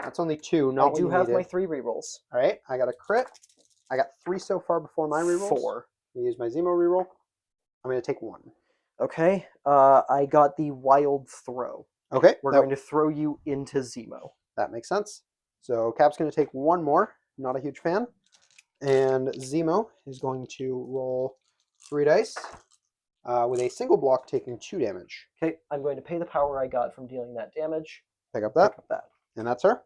That's only 2, not I what do you have my needed. 3 rerolls. All right, I got a crit. I got 3 so far before my rerolls. 4. I use my Zemo reroll. I'm going to take 1. Okay. I got the wild throw. Okay, We're going to throw you into Zemo. that makes sense. So Cap's going to take 1 more. Not a huge fan. And Zemo is going to roll 3 dice with a single block taking 2 damage. Okay, I'm going to pay the power I got from dealing that damage. Pick up that. Pick up that. And that's her?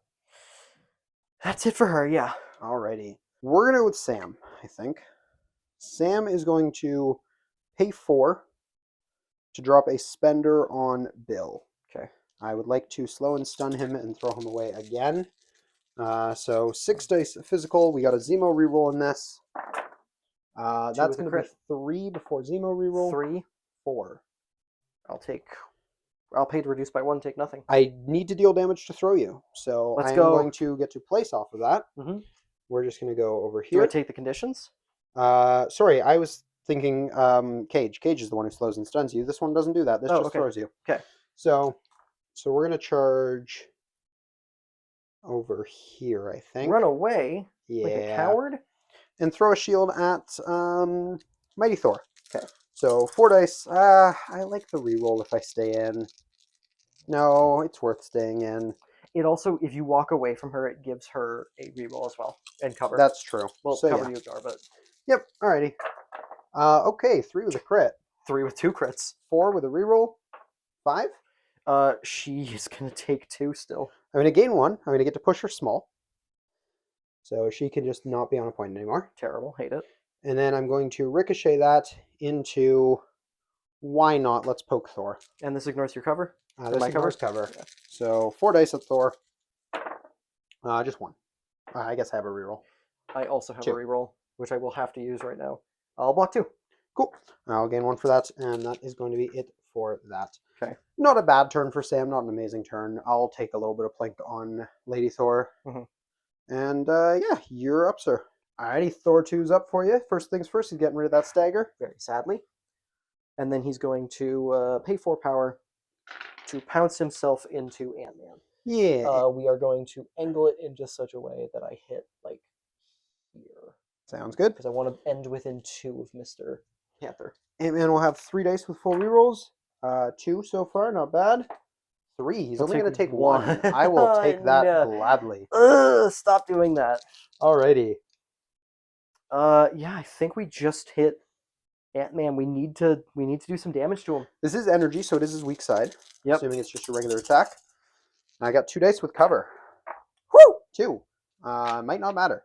That's it for her, yeah. Alrighty. We're going to go with Sam, I think. Sam is going to pay 4 to drop a spender on Bill. Okay. I would like to slow and stun him and throw him away again. So 6 dice physical. We got a Zemo reroll in this. That's going to be 3 before Zemo reroll. 3. 4. I'll pay to reduce by 1, take nothing. I need to deal damage to throw you. So Let's I am go. going to get to place off of that. Mm-hmm. We're just going to go over Do here. I take the conditions? Sorry, I was thinking Cage. Cage is the one who slows and stuns you. This one doesn't do that. This just okay. throws you. Okay. So we're going to charge over here, I think. Run away? Yeah. Like a coward? And throw a shield at Mighty Thor. Okay. So 4 dice. I like the reroll if I stay in. No, it's worth staying in. It also, if you walk away from her, it gives her a reroll as well. And cover. That's true. Well, so, cover yeah. you ignore, but... Yep, alrighty. Okay, 3 with a crit. 3 with 2 crits. 4 with a reroll. 5? She's going to take 2 still. I'm going to gain 1. I'm going to get to push her small. So she can just not be on a point anymore. Terrible. Hate it. And then I'm going to ricochet that into... Why not? Let's poke Thor. And this ignores your cover? This ignores cover. Yeah. So 4 dice at Thor. Just 1. I guess I have a reroll. I also have 2. a reroll, which I will have to use right now. I'll block 2. Cool. I'll gain 1 for that, and that is going to be it for that. Okay. Not a bad turn for Sam, not an amazing turn. I'll take a little bit of plank on Lady Thor. Mm-hmm. And yeah, you're up, sir. Alrighty, Thor 2's up for you. First things first, he's getting rid of that stagger. Very sadly. And then he's going to pay 4 power to pounce himself into Ant-Man. Yeah. We are going to angle it in just such a way that I hit, like, here. Sounds good. Because I want to end within 2 of Mr. Panther. Ant-Man will have 3 dice with full rerolls. 2 so far, not bad. 3. He's only going to take 1. I will take that gladly. Stop doing that. Alrighty. Yeah, I think we just hit Ant-Man. We need to do some damage to him. This is energy, so it is his weak side. Yep. Assuming it's just a regular attack. I got 2 dice with cover. Woo! 2. Might not matter.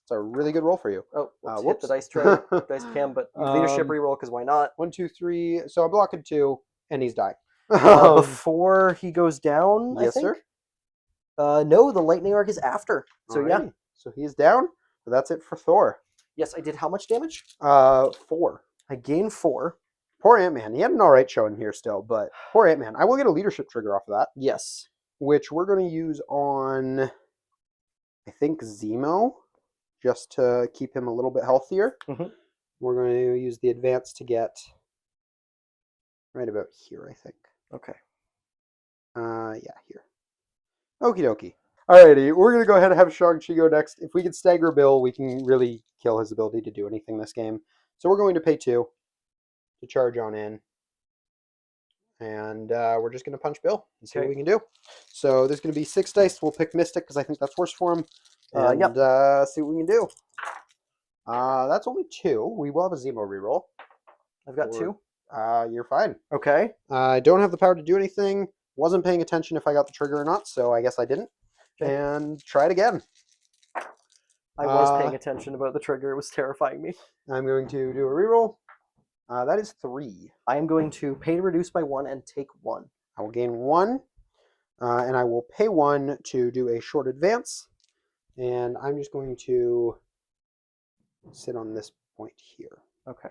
It's a really good roll for you. Oh, let's hit whoops. the dice tray, dice cam, but leadership reroll, because why not? 1, 2, 3. So I'm blocking 2, and he's dying. Before he goes down, yes, I think? sir. No, the lightning arc is after. So Alrighty. yeah. So he's down. But that's it for Thor. Yes, I did how much damage? 4. I gained 4. Poor Ant-Man. He had an alright showing here still, but poor Ant-Man. I will get a leadership trigger off of that, Yes. which we're going to use on, I think, Zemo, just to keep him a little bit healthier. Mm-hmm. We're going to use the advance to get right about here, I think. Okay. Yeah, here. Okie dokie. Alrighty, we're going to go ahead and have Shang-Chi go next. If we can stagger Bill, we can really kill his ability to do anything this game. So we're going to pay 2 to charge on in. And we're just going to punch Bill and see what we can do. So there's going to be 6 dice. We'll pick Mystic because I think that's worse for him. And see what we can do. That's only 2. We will have a Zemo reroll. I've got 2. You're fine. Okay. I don't have the power to do anything. Wasn't paying attention if I got the trigger or not, so I guess I didn't. Okay. And try it again. I was paying attention about the trigger. It was terrifying me. I'm going to do a reroll. That is 3. I am going to pay to reduce by 1 and take 1. I will gain 1. And I will pay 1 to do a short advance. And I'm just going to sit on this point here. Okay.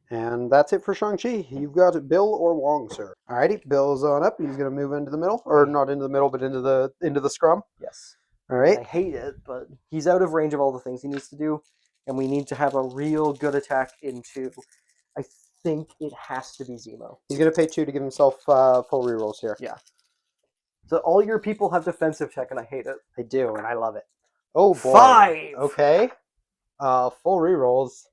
And that's it for Shang-Chi. You've got Bill or Wong, sir. Alrighty, Bill's on up. He's going to move into the middle. Or not into the middle, but into the scrum. Yes. Alright. I hate it, but he's out of range of all the things he needs to do. And we need to have a real good attack into... I think it has to be Zemo. He's going to pay 2 to give himself full rerolls here. Yeah. So all your people have defensive tech, and I hate it. I do, and I love it. Oh boy. 5! Okay. Full rerolls.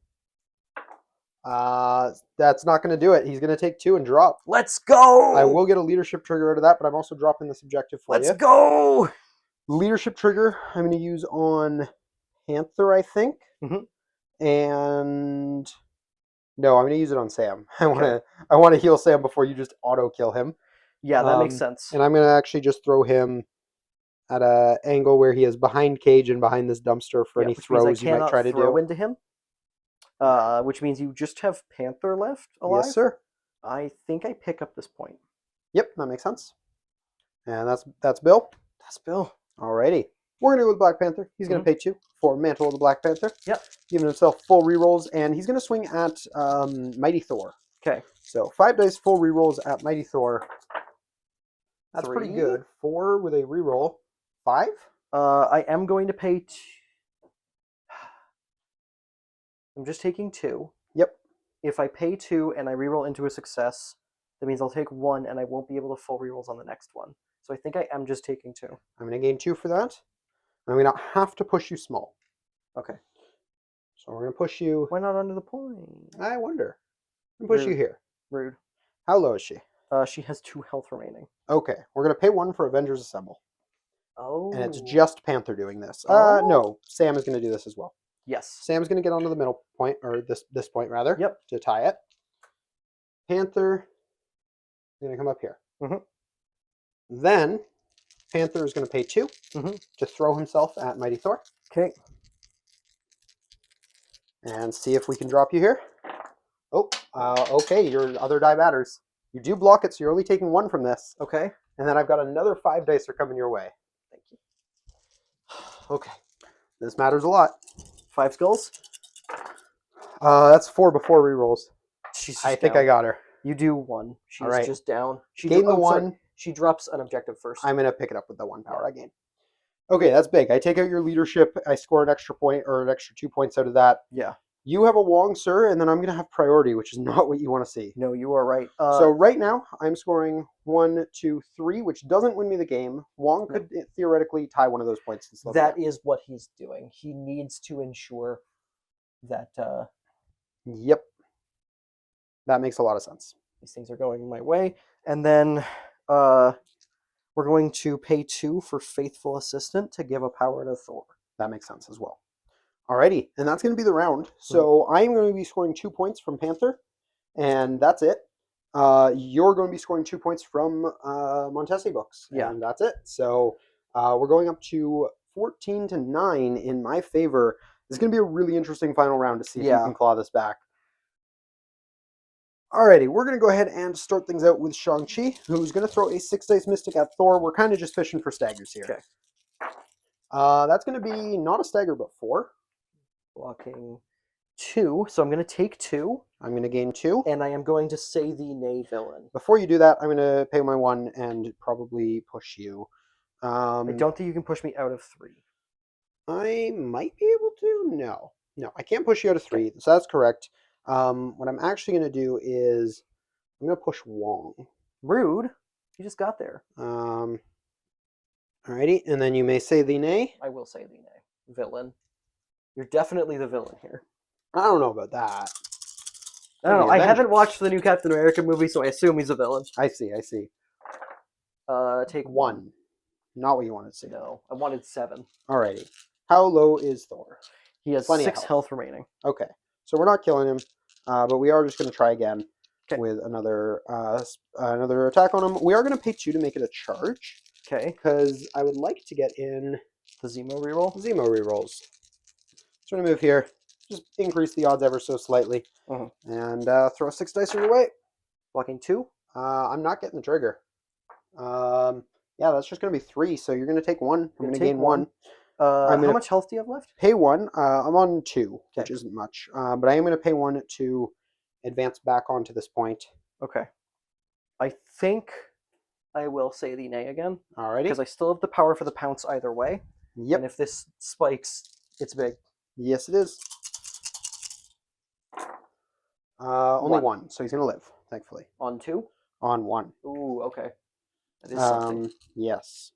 That's not going to do it. He's going to take 2 and drop. Let's go! I will get a leadership trigger out of that, but I'm also dropping this objective for you. Let's go! Leadership trigger I'm going to use on Panther, I think. And no, I'm going to use it on Sam. I want to heal Sam before you just auto kill him. Yeah, that makes sense. And I'm going to actually just throw him at an angle where he is behind Cage and behind this dumpster for any throws you might try to do. Into him. Which means you just have Panther left alive? Yes, sir. I think I pick up this point. Yep, that makes sense. And that's Bill. That's Bill. Alrighty. We're going to go with Black Panther. He's going to pay 2 for Mantle of the Black Panther. Yep. Giving himself full rerolls, and he's going to swing at Mighty Thor. Okay. So 5 dice full rerolls at Mighty Thor. That's 3. pretty good. 4 with a reroll. 5? I am going to pay... I'm just taking 2. Yep. If I pay 2 and I reroll into a success, that means I'll take 1 and I won't be able to full rerolls on the next one. So I think I am just taking 2. I'm going to gain 2 for that. I'm going to have to push you small. Okay. So we're going to push you... Why not under the point? I wonder. I'm going to push you here. Rude. How low is she? She has 2 health remaining. Okay. We're going to pay 1 for Avengers Assemble. Oh. And it's just Panther doing this. Oh. No. Sam is going to do this as well. Yes. Sam's going to get onto the middle point, or this point rather. Yep. To tie it. Panther is going to come up here. Then Panther is going to pay 2 to throw himself at Mighty Thor. Okay. And see if we can drop you here. Oh, okay. Your other die matters. You do block it, so you're only taking 1 from this. Okay. And then I've got another 5 dice are coming your way. Thank you. Okay. This matters a lot. 5 skulls? That's 4 before rerolls. I think I got her. You do 1. She's just down. She gained the 1. Sorry. She drops an objective first. I'm going to pick it up with the 1 power I gain. Okay, that's big. I take out your leadership. I score an extra point or an extra 2 points out of that. Yeah. You have a Wong, sir, and then I'm going to have priority, which is not what you want to see. No, you are right. So right now, I'm scoring 1, 2, 3, which doesn't win me the game. Wong could theoretically tie one of those points. That is what he's doing. He needs to ensure that... Yep. That makes a lot of sense. These things are going my way. And then we're going to pay 2 for Faithful Assistant to give a power to Thor. That makes sense as well. Alrighty, and that's going to be the round. So I'm going to be scoring 2 points from Panther, and that's it. You're going to be scoring 2 points from Montesi books, and that's it. So we're going up to 14-9 in my favor. This is going to be a really interesting final round to see if you can claw this back. Alrighty, we're going to go ahead and start things out with Shang-Chi, who's going to throw a 6 dice Mystic at Thor. We're kind of just fishing for staggers here. Okay. That's going to be not a stagger, but 4. Blocking 2, so I'm going to take 2. I'm going to gain 2. And I am going to say the nay villain. Before you do that, I'm going to pay my 1 and probably push you. I don't think you can push me out of 3. I might be able to. No. No, I can't push you out of 3, so that's correct. What I'm actually going to do is I'm going to push Wong. Rude. You just got there. Alrighty, and then you may say the nay. I will say the nay. Villain. You're definitely the villain here. I don't know about that. I don't know. I haven't watched the new Captain America movie, so I assume he's a villain. I see. Take 1. Not what you wanted to see. No, I wanted 7. Alrighty. How low is Thor? He has Plenty of 6 health remaining. Okay. So we're not killing him, but we are just going to try again with another attack on him. We are going to pay 2 to make it a charge. Okay. Because I would like to get in the Zemo reroll. Rerolls. So I'm going to move here. Just increase the odds ever so slightly. And throw 6 dice your way. Blocking 2? I'm not getting the trigger. Yeah, that's just going to be 3. So you're going to take 1. I'm going to gain 1. How much health do you have left? Pay 1. I'm on 2, which isn't much. But I am going to pay 1 to advance back onto this point. Okay. I think I will say the nay again. Alrighty. Because I still have the power for the pounce either way. Yep. And if this spikes, it's big. Yes, it is. Only 1, so he's going to live, thankfully. On 2? On 1. Ooh, okay. That is something. Yes.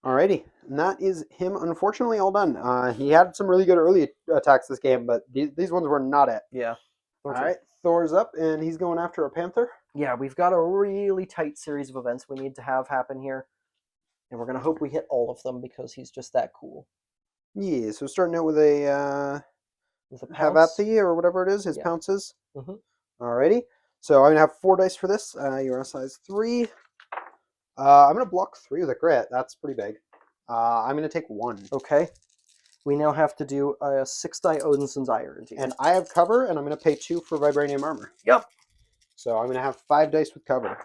Alrighty, and that is him. Unfortunately, all done. He had some really good early attacks this game, but these ones were not it. Yeah. All right, Thor's up, and he's going after a Panther. Yeah, we've got a really tight series of events we need to have happen here, and we're gonna hope we hit all of them because he's just that cool. Yeah, so starting out with a With a have pounce. at thee or whatever it is, his Yeah. pounces. Mhm. Alrighty, so I'm gonna have 4 dice for this. You're a size 3. I'm gonna block 3 with a crit. That's pretty big. I'm gonna take 1. Okay. We now have to do a 6-die Odinson's Iron. And I have cover, and I'm gonna pay 2 for vibranium armor. Yep. So I'm gonna have 5 dice with cover.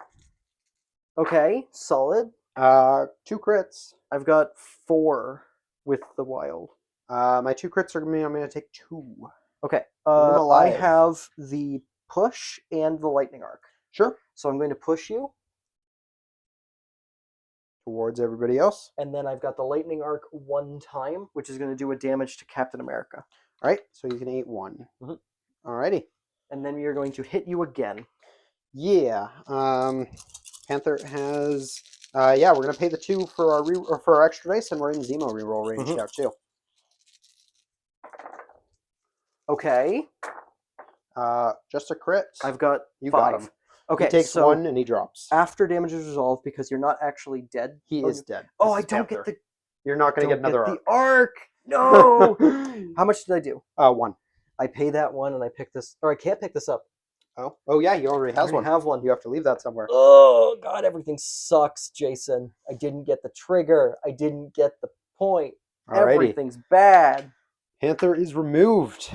Okay, solid. 2 crits. I've got 4 with the wild. My 2 crits are I'm gonna take 2. Okay. I'm I alive. have the push and the lightning arc. Sure. So I'm going to push you, Towards everybody else. and then I've got the lightning arc 1 time, which is going to do a damage to Captain America. All right, so you can eat 1. Mhm. Alrighty. And then we are going to hit you again. Yeah. Panther has. Yeah, we're gonna pay the 2 for our extra dice, and we're in Zemo reroll range Mhm. now too. Okay. Just a crit. I've got You 5. got him. Okay, He takes so 1 and he drops. after damage is resolved, because you're not actually dead. He is dead. Oh, This I is don't Panther. get the. You're not gonna get another the arc. No. How much did I do? 1. I pay that 1, and I pick this, or I can't pick this up. Oh yeah, he already has I one. have one. You have to leave that somewhere. Oh God, everything sucks, Jason. I didn't get the trigger. I didn't get the point. Alrighty. Everything's bad. Panther is removed.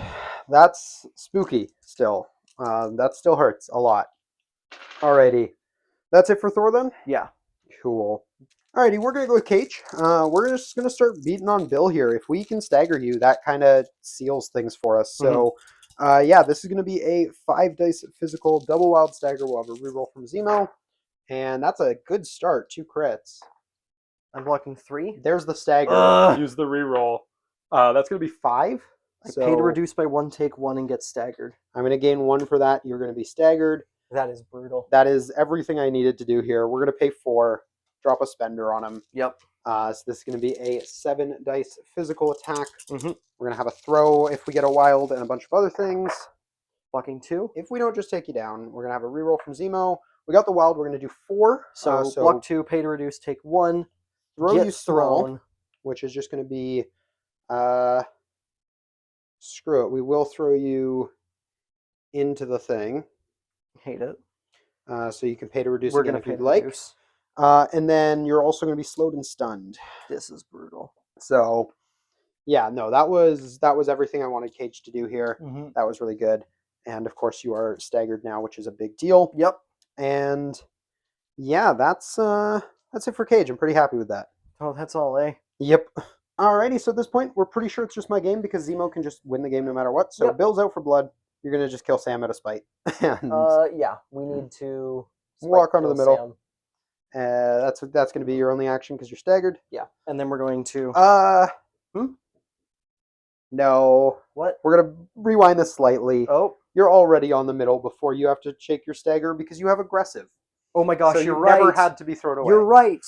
That's spooky still. That still hurts a lot. Alrighty. That's it for Thor then? Yeah. Cool. Alrighty, we're gonna go with Cage. We're just gonna start beating on Bill here. If we can stagger you, that kind of seals things for us. So, yeah, this is gonna be a 5 dice physical double wild stagger. We'll have a reroll from Zemo, and that's a good start. 2 crits. I'm blocking 3. There's the stagger. Ugh. Use the reroll. That's gonna be 5. I pay to reduce by 1, take 1, and get staggered. I'm gonna gain 1 for that. You're gonna be staggered. That is brutal. That is everything I needed to do here. We're gonna pay 4. Drop a spender on him. Yep. So this is going to be a 7 dice physical attack. Mhm. We're going to have a throw if we get a wild and a bunch of other things. Blocking 2. If we don't just take you down, we're going to have a reroll from Zemo. We got the wild. We're going to do 4. So block 2, pay to reduce, take 1. Throw get you small, thrown. which is just going to be screw it. We will throw you into the thing. Hate it. So you can pay to reduce We're again gonna if pay you'd to like. reduce. And then you're also going to be slowed and stunned. This is brutal. So, yeah, no, that was everything I wanted Cage to do here. Mhm. That was really good. And of course, you are staggered now, which is a big deal. Yep. And yeah, that's it for Cage. I'm pretty happy with that. Oh, that's all, eh? Yep. Alrighty, so at this point, we're pretty sure it's just my game because Zemo can just win the game no matter what. So Yep. Bill's out for blood. You're gonna just kill Sam out of spite. And Yeah, we need to walk onto the kill middle. Sam. That's gonna be your only action because you're staggered. Yeah, and then we're going to. No. What? We're gonna rewind this slightly. Oh. You're already on the middle before you have to shake your stagger because you have aggressive. Oh my gosh, So you're you right. never had to be thrown away. You're right.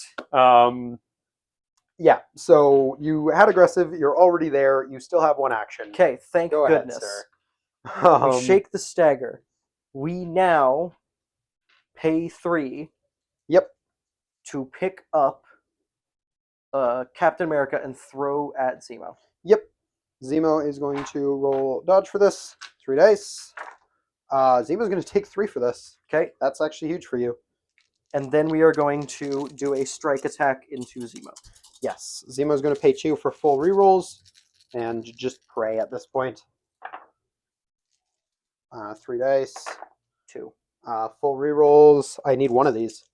Yeah. So you had aggressive. You're already there. You still have 1 action. Okay, thank Go goodness. ahead, sir. We shake the stagger. We now pay 3. Yep. To pick up Captain America and throw at Zemo. Yep. Zemo is going to roll dodge for this. 3 dice. Zemo's going to take 3 for this. Okay. That's actually huge for you. And then we are going to do a strike attack into Zemo. Yes. Zemo's going to pay 2 for full rerolls and just pray at this point. 3 dice. 2. Full rerolls. I need 1 of these.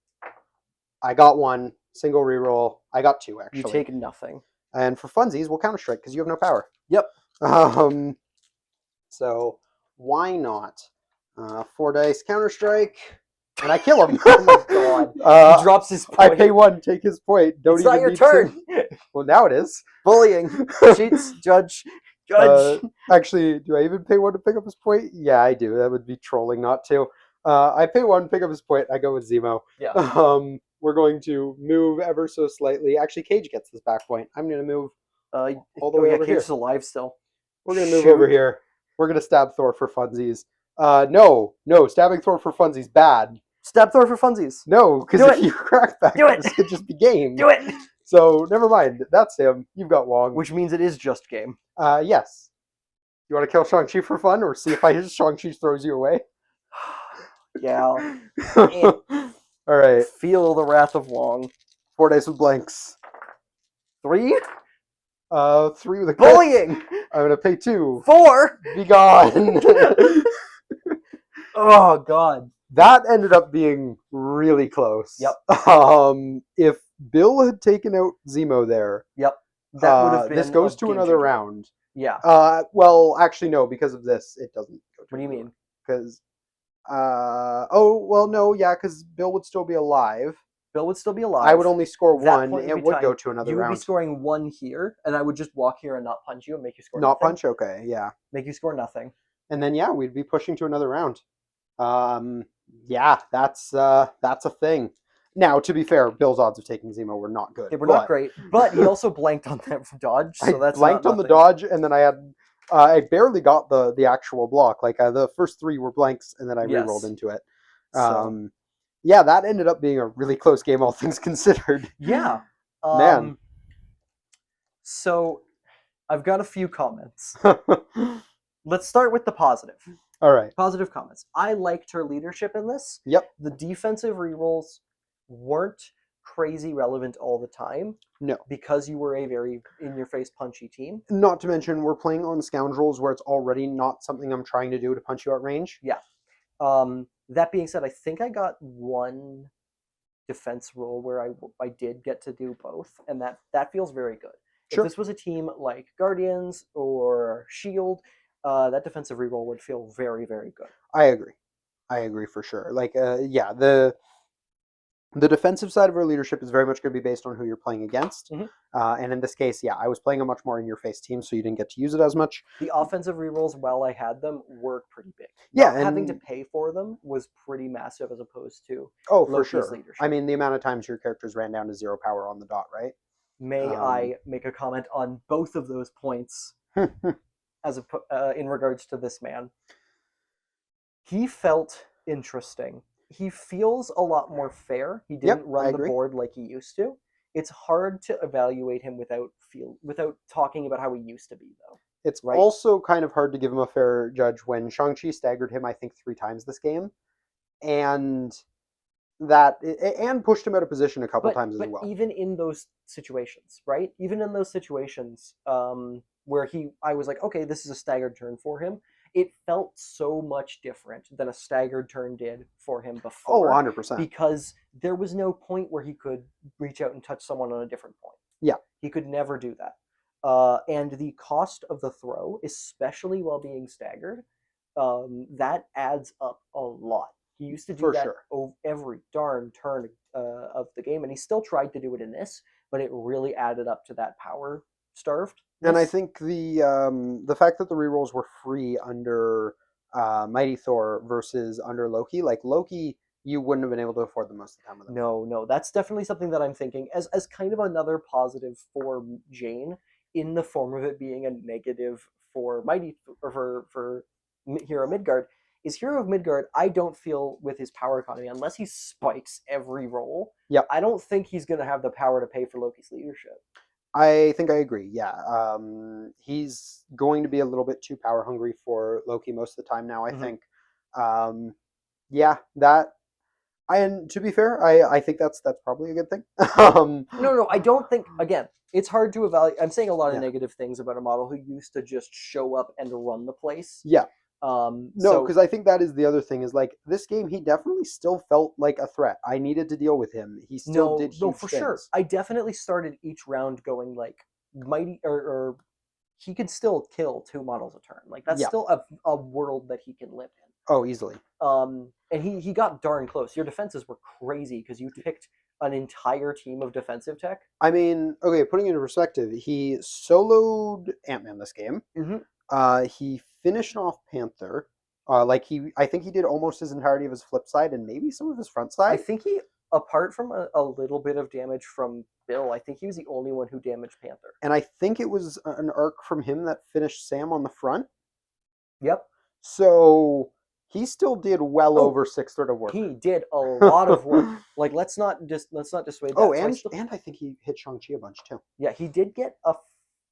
I got 1. Single reroll. I got 2, actually. You take nothing. And for funsies, we'll counter strike because you have no power. Yep. So why not? 4 dice counter strike, and I kill him. Oh my god. He drops his point. I pay 1, take his point. Don't It's even not your need turn. To... Well, now it is. Bullying. Cheats. Judge. Actually, do I even pay 1 to pick up his point? Yeah, I do. That would be trolling not to. I pay 1, pick up his point. I go with Zemo. Yeah. we're going to move ever so slightly. Actually, Cage gets this back point. I'm going to move all the way over Cage here. is alive still. We're going to move over here. We're going to stab Thor for funsies. No, stabbing Thor for funsies bad. Stab Thor for funsies. No, because if you crack back, this could just be game. Do it. So never mind. That's him. You've got Wong. Which means it is just game. Yes. You want to kill Shang-Chi for fun, or see if Shang-Chi throws you away? Yeah. All right. Feel the wrath of Wong. 4 dice with blanks. 3? 3 with a crit. Bullying! I'm going to pay 2. 4! Be gone. Oh, God. That ended up being really close. Yep. If Bill had taken out Zemo there, yep, that would have been. This goes to another round. Yeah. Well, actually, no. Because of this, it doesn't go to. What do you mean? Because, because Bill would still be alive. Bill would still be alive. I would only score 1. It would go to another round. You would be scoring 1 here, and I would just walk here and not punch you and make you score not nothing. Punch? Okay, yeah. Make you score nothing. And then, yeah, we'd be pushing to another round. Yeah, that's a thing. Now, to be fair, Bill's odds of taking Zemo were not good. They were not great, but he also blanked on that dodge, so that's blanked on the dodge, and then I barely got the actual block. Like, the first 3 were blanks, and then I rerolled into it. Yeah, that ended up being a really close game, all things considered. Yeah. Man. So, I've got a few comments. Let's start with the positive. All right. Positive comments. I liked her leadership in this. Yep. The defensive rerolls weren't crazy relevant all the time. No. Because you were a very in-your-face punchy team. Not to mention, we're playing on Scoundrels where it's already not something I'm trying to do to punch you at range. Yeah. That being said, I think I got 1 defense roll where I did get to do both, and that feels very good. Sure. If this was a team like Guardians or Shield, that defensive reroll would feel very, very good. I agree for sure. Like, yeah, the defensive side of our leadership is very much going to be based on who you're playing against. Mm-hmm. And in this case, yeah, I was playing a much more in-your-face team, so you didn't get to use it as much. The offensive rerolls, while I had them, were pretty big. Yeah, having to pay for them was pretty massive as opposed to for sure. Leadership. I mean, the amount of times your characters ran down to 0 power on the dot, right? May I make a comment on both of those points in regards to this man? He felt interesting. He feels a lot more fair. He didn't run the board like he used to. It's hard to evaluate him without talking about how he used to be, though. It's also kind of hard to give him a fair judge when Shang-Chi staggered him, I think, 3 times this game, and pushed him out of position a couple times as well. But even in those situations, right? Even in those situations where I was like, okay, this is a staggered turn for him. It felt so much different than a staggered turn did for him before. Oh, 100%. Because there was no point where he could reach out and touch someone on a different point. Yeah. He could never do that. And the cost of the throw, especially while being staggered, that adds up a lot. He used to do that every darn turn of the game, and he still tried to do it in this, but it really added up to that power starved. And I think the fact that the rerolls were free under Mighty Thor versus under Loki, like Loki, you wouldn't have been able to afford them most of the time with them. No, that's definitely something that I'm thinking as kind of another positive for Jane, in the form of it being a negative for for Hero Midgard. Is Hero of Midgard, I don't feel with his power economy, unless he spikes every roll, I don't think he's going to have the power to pay for Loki's leadership. I think I agree, yeah. He's going to be a little bit too power hungry for Loki most of the time now, I think. And to be fair, I think that's probably a good thing. No, I don't think, again, it's hard to evaluate. I'm saying a lot of negative things about a model who used to just show up and run the place. Yeah. Because I think that is the other thing, is like this game, he definitely still felt like a threat. I needed to deal with him. He still did huge things. Sure. I definitely started each round going like mighty or he can still kill 2 models a turn. Like that's still a world that he can live in. Oh, easily. And he got darn close. Your defenses were crazy because you picked an entire team of defensive tech. I mean, okay, putting it into perspective, he soloed Ant-Man this game. He finished off Panther. I think he did almost his entirety of his flip side and maybe some of his front side. I think he apart from a little bit of damage from Bill, I think he was the only one who damaged Panther. And I think it was an arc from him that finished Sam on the front. Yep. So he still did well Oh, over 6/3 of work. he did a lot of work. Like let's not dissuade that. Oh, So and I think he hit Shang-Chi a bunch too. yeah, he did get a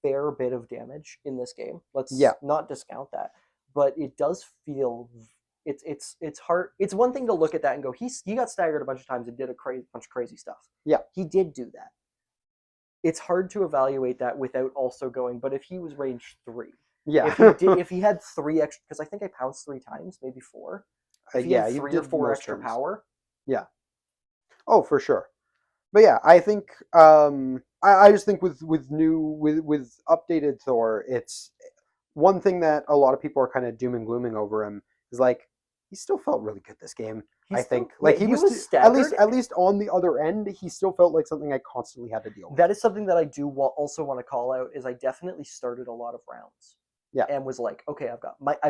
fair bit of damage in this game. Let's Yeah. not discount that. But it does feel it's hard. It's one thing to look at that and go, he got staggered a bunch of times and did a bunch of crazy stuff. Yeah. He did do that. It's hard to evaluate that without also going, but if he was range 3, Yeah. if he had 3 extra, because I think I pounced 3 times, maybe 4. If he yeah, had you 3 or did 4 most extra turns. power. Yeah. Oh, for sure. But yeah, I think I just think with updated Thor, it's one thing that a lot of people are kind of doom and glooming over him is like he still felt really good this game. I think like he was staggered. at least on the other end, he still felt like something I constantly had to deal with. That is something that I do also want to call out is I definitely started a lot of rounds. Yeah. And was like, okay, I've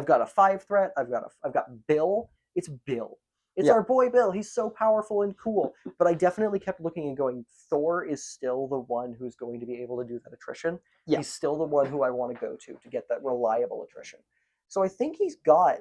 got a 5 threat, I've got Bill. It's Bill. It's our boy Bill. He's so powerful and cool. But I definitely kept looking and going, Thor is still the one who's going to be able to do that attrition. Yeah. He's still the one who I want to go to get that reliable attrition. So I think he's got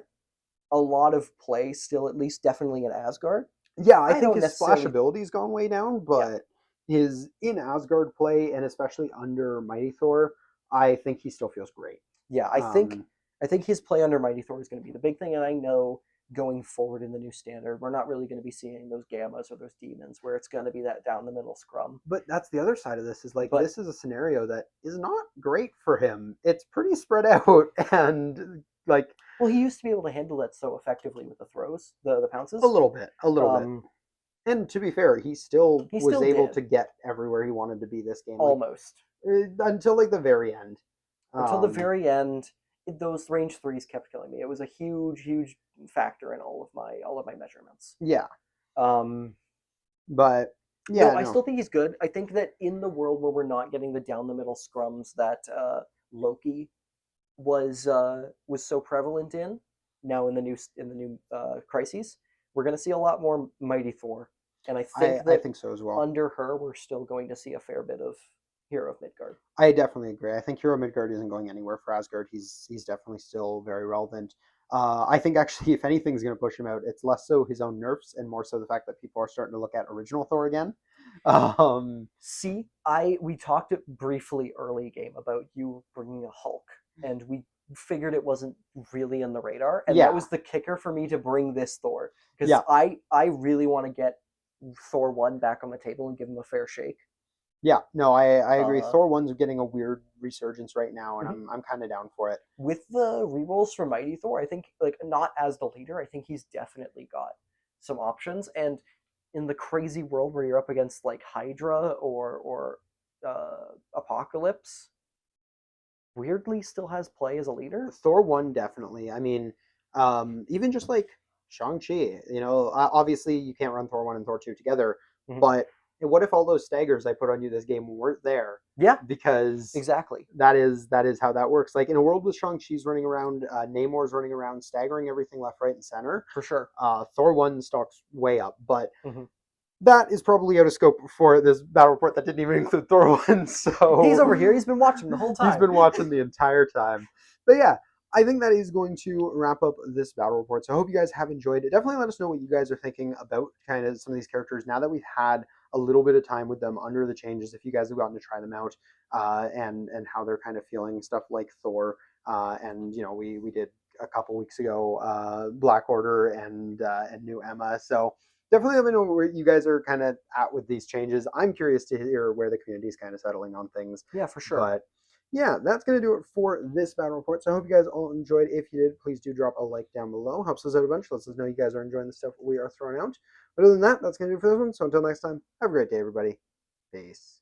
a lot of play still, at least definitely in Asgard. Yeah, I think his splash ability's gone way down, but his in Asgard play, and especially under Mighty Thor, I think he still feels great. Yeah, I think his play under Mighty Thor is going to be the big thing, and I know going forward in the new standard, we're not really going to be seeing those gammas or those demons where it's going to be that down the middle scrum. But that's the other side of this is this is a scenario that is not great for him. It's pretty spread out and like. Well, he used to be able to handle that so effectively with the throws, the pounces. A little bit. And to be fair, he still was able to get everywhere he wanted to be this game. Almost. Until like the very end. Until the very end, those range 3s kept killing me. It was a huge factor in all of my measurements. Yeah. But yeah, no, I still think he's good. I think that in the world where we're not getting the down the middle scrums that Loki was so prevalent in now in the new crises, we're going to see a lot more Mighty Thor, and I think so as well. Under her, we're still going to see a fair bit of Hero of Midgard. I definitely agree. I think Hero of Midgard isn't going anywhere for Asgard. He's definitely still very relevant. I think actually, if anything's going to push him out, it's less so his own nerfs and more so the fact that people are starting to look at original Thor again. See, we talked briefly early game about you bringing a Hulk, and we figured it wasn't really in the radar, and that was the kicker for me to bring this Thor, because I really want to get Thor 1 back on the table and give him a fair shake. Yeah, no, I agree. Thor 1's getting a weird resurgence right now, and I'm kind of down for it. With the rerolls from Mighty Thor, I think, like, not as the leader, I think he's definitely got some options. And in the crazy world where you're up against, like, Hydra or Apocalypse, weirdly still has play as a leader. Thor 1, definitely. I mean, even just, like, Shang-Chi, obviously you can't run Thor 1 and Thor 2 together, but... And what if all those staggers I put on you this game weren't there? Yeah. Because exactly. That is how that works. Like in a world with Shang-Chi's running around, Namor's running around, staggering everything left, right, and center. For sure. Thor 1 stocks way up. But that is probably out of scope for this battle report that didn't even include Thor 1. So he's over here. He's been watching the whole time. He's been watching the entire time. But yeah, I think that is going to wrap up this battle report. So I hope you guys have enjoyed it. Definitely let us know what you guys are thinking about kind of some of these characters now that we've had a little bit of time with them under the changes, if you guys have gotten to try them out, and how they're kind of feeling stuff like Thor, and we did a couple weeks ago Black Order and new Emma. So definitely let me know where you guys are kind of at with these changes. I'm curious to hear where the community is kind of settling on things. Yeah, for sure. But yeah, that's going to do it for this battle report. So I hope you guys all enjoyed. If you did, please do drop a like down below. Helps us out a bunch. Lets us know you guys are enjoying the stuff we are throwing out. But other than that, that's going to do it for this one. So until next time, have a great day, everybody. Peace.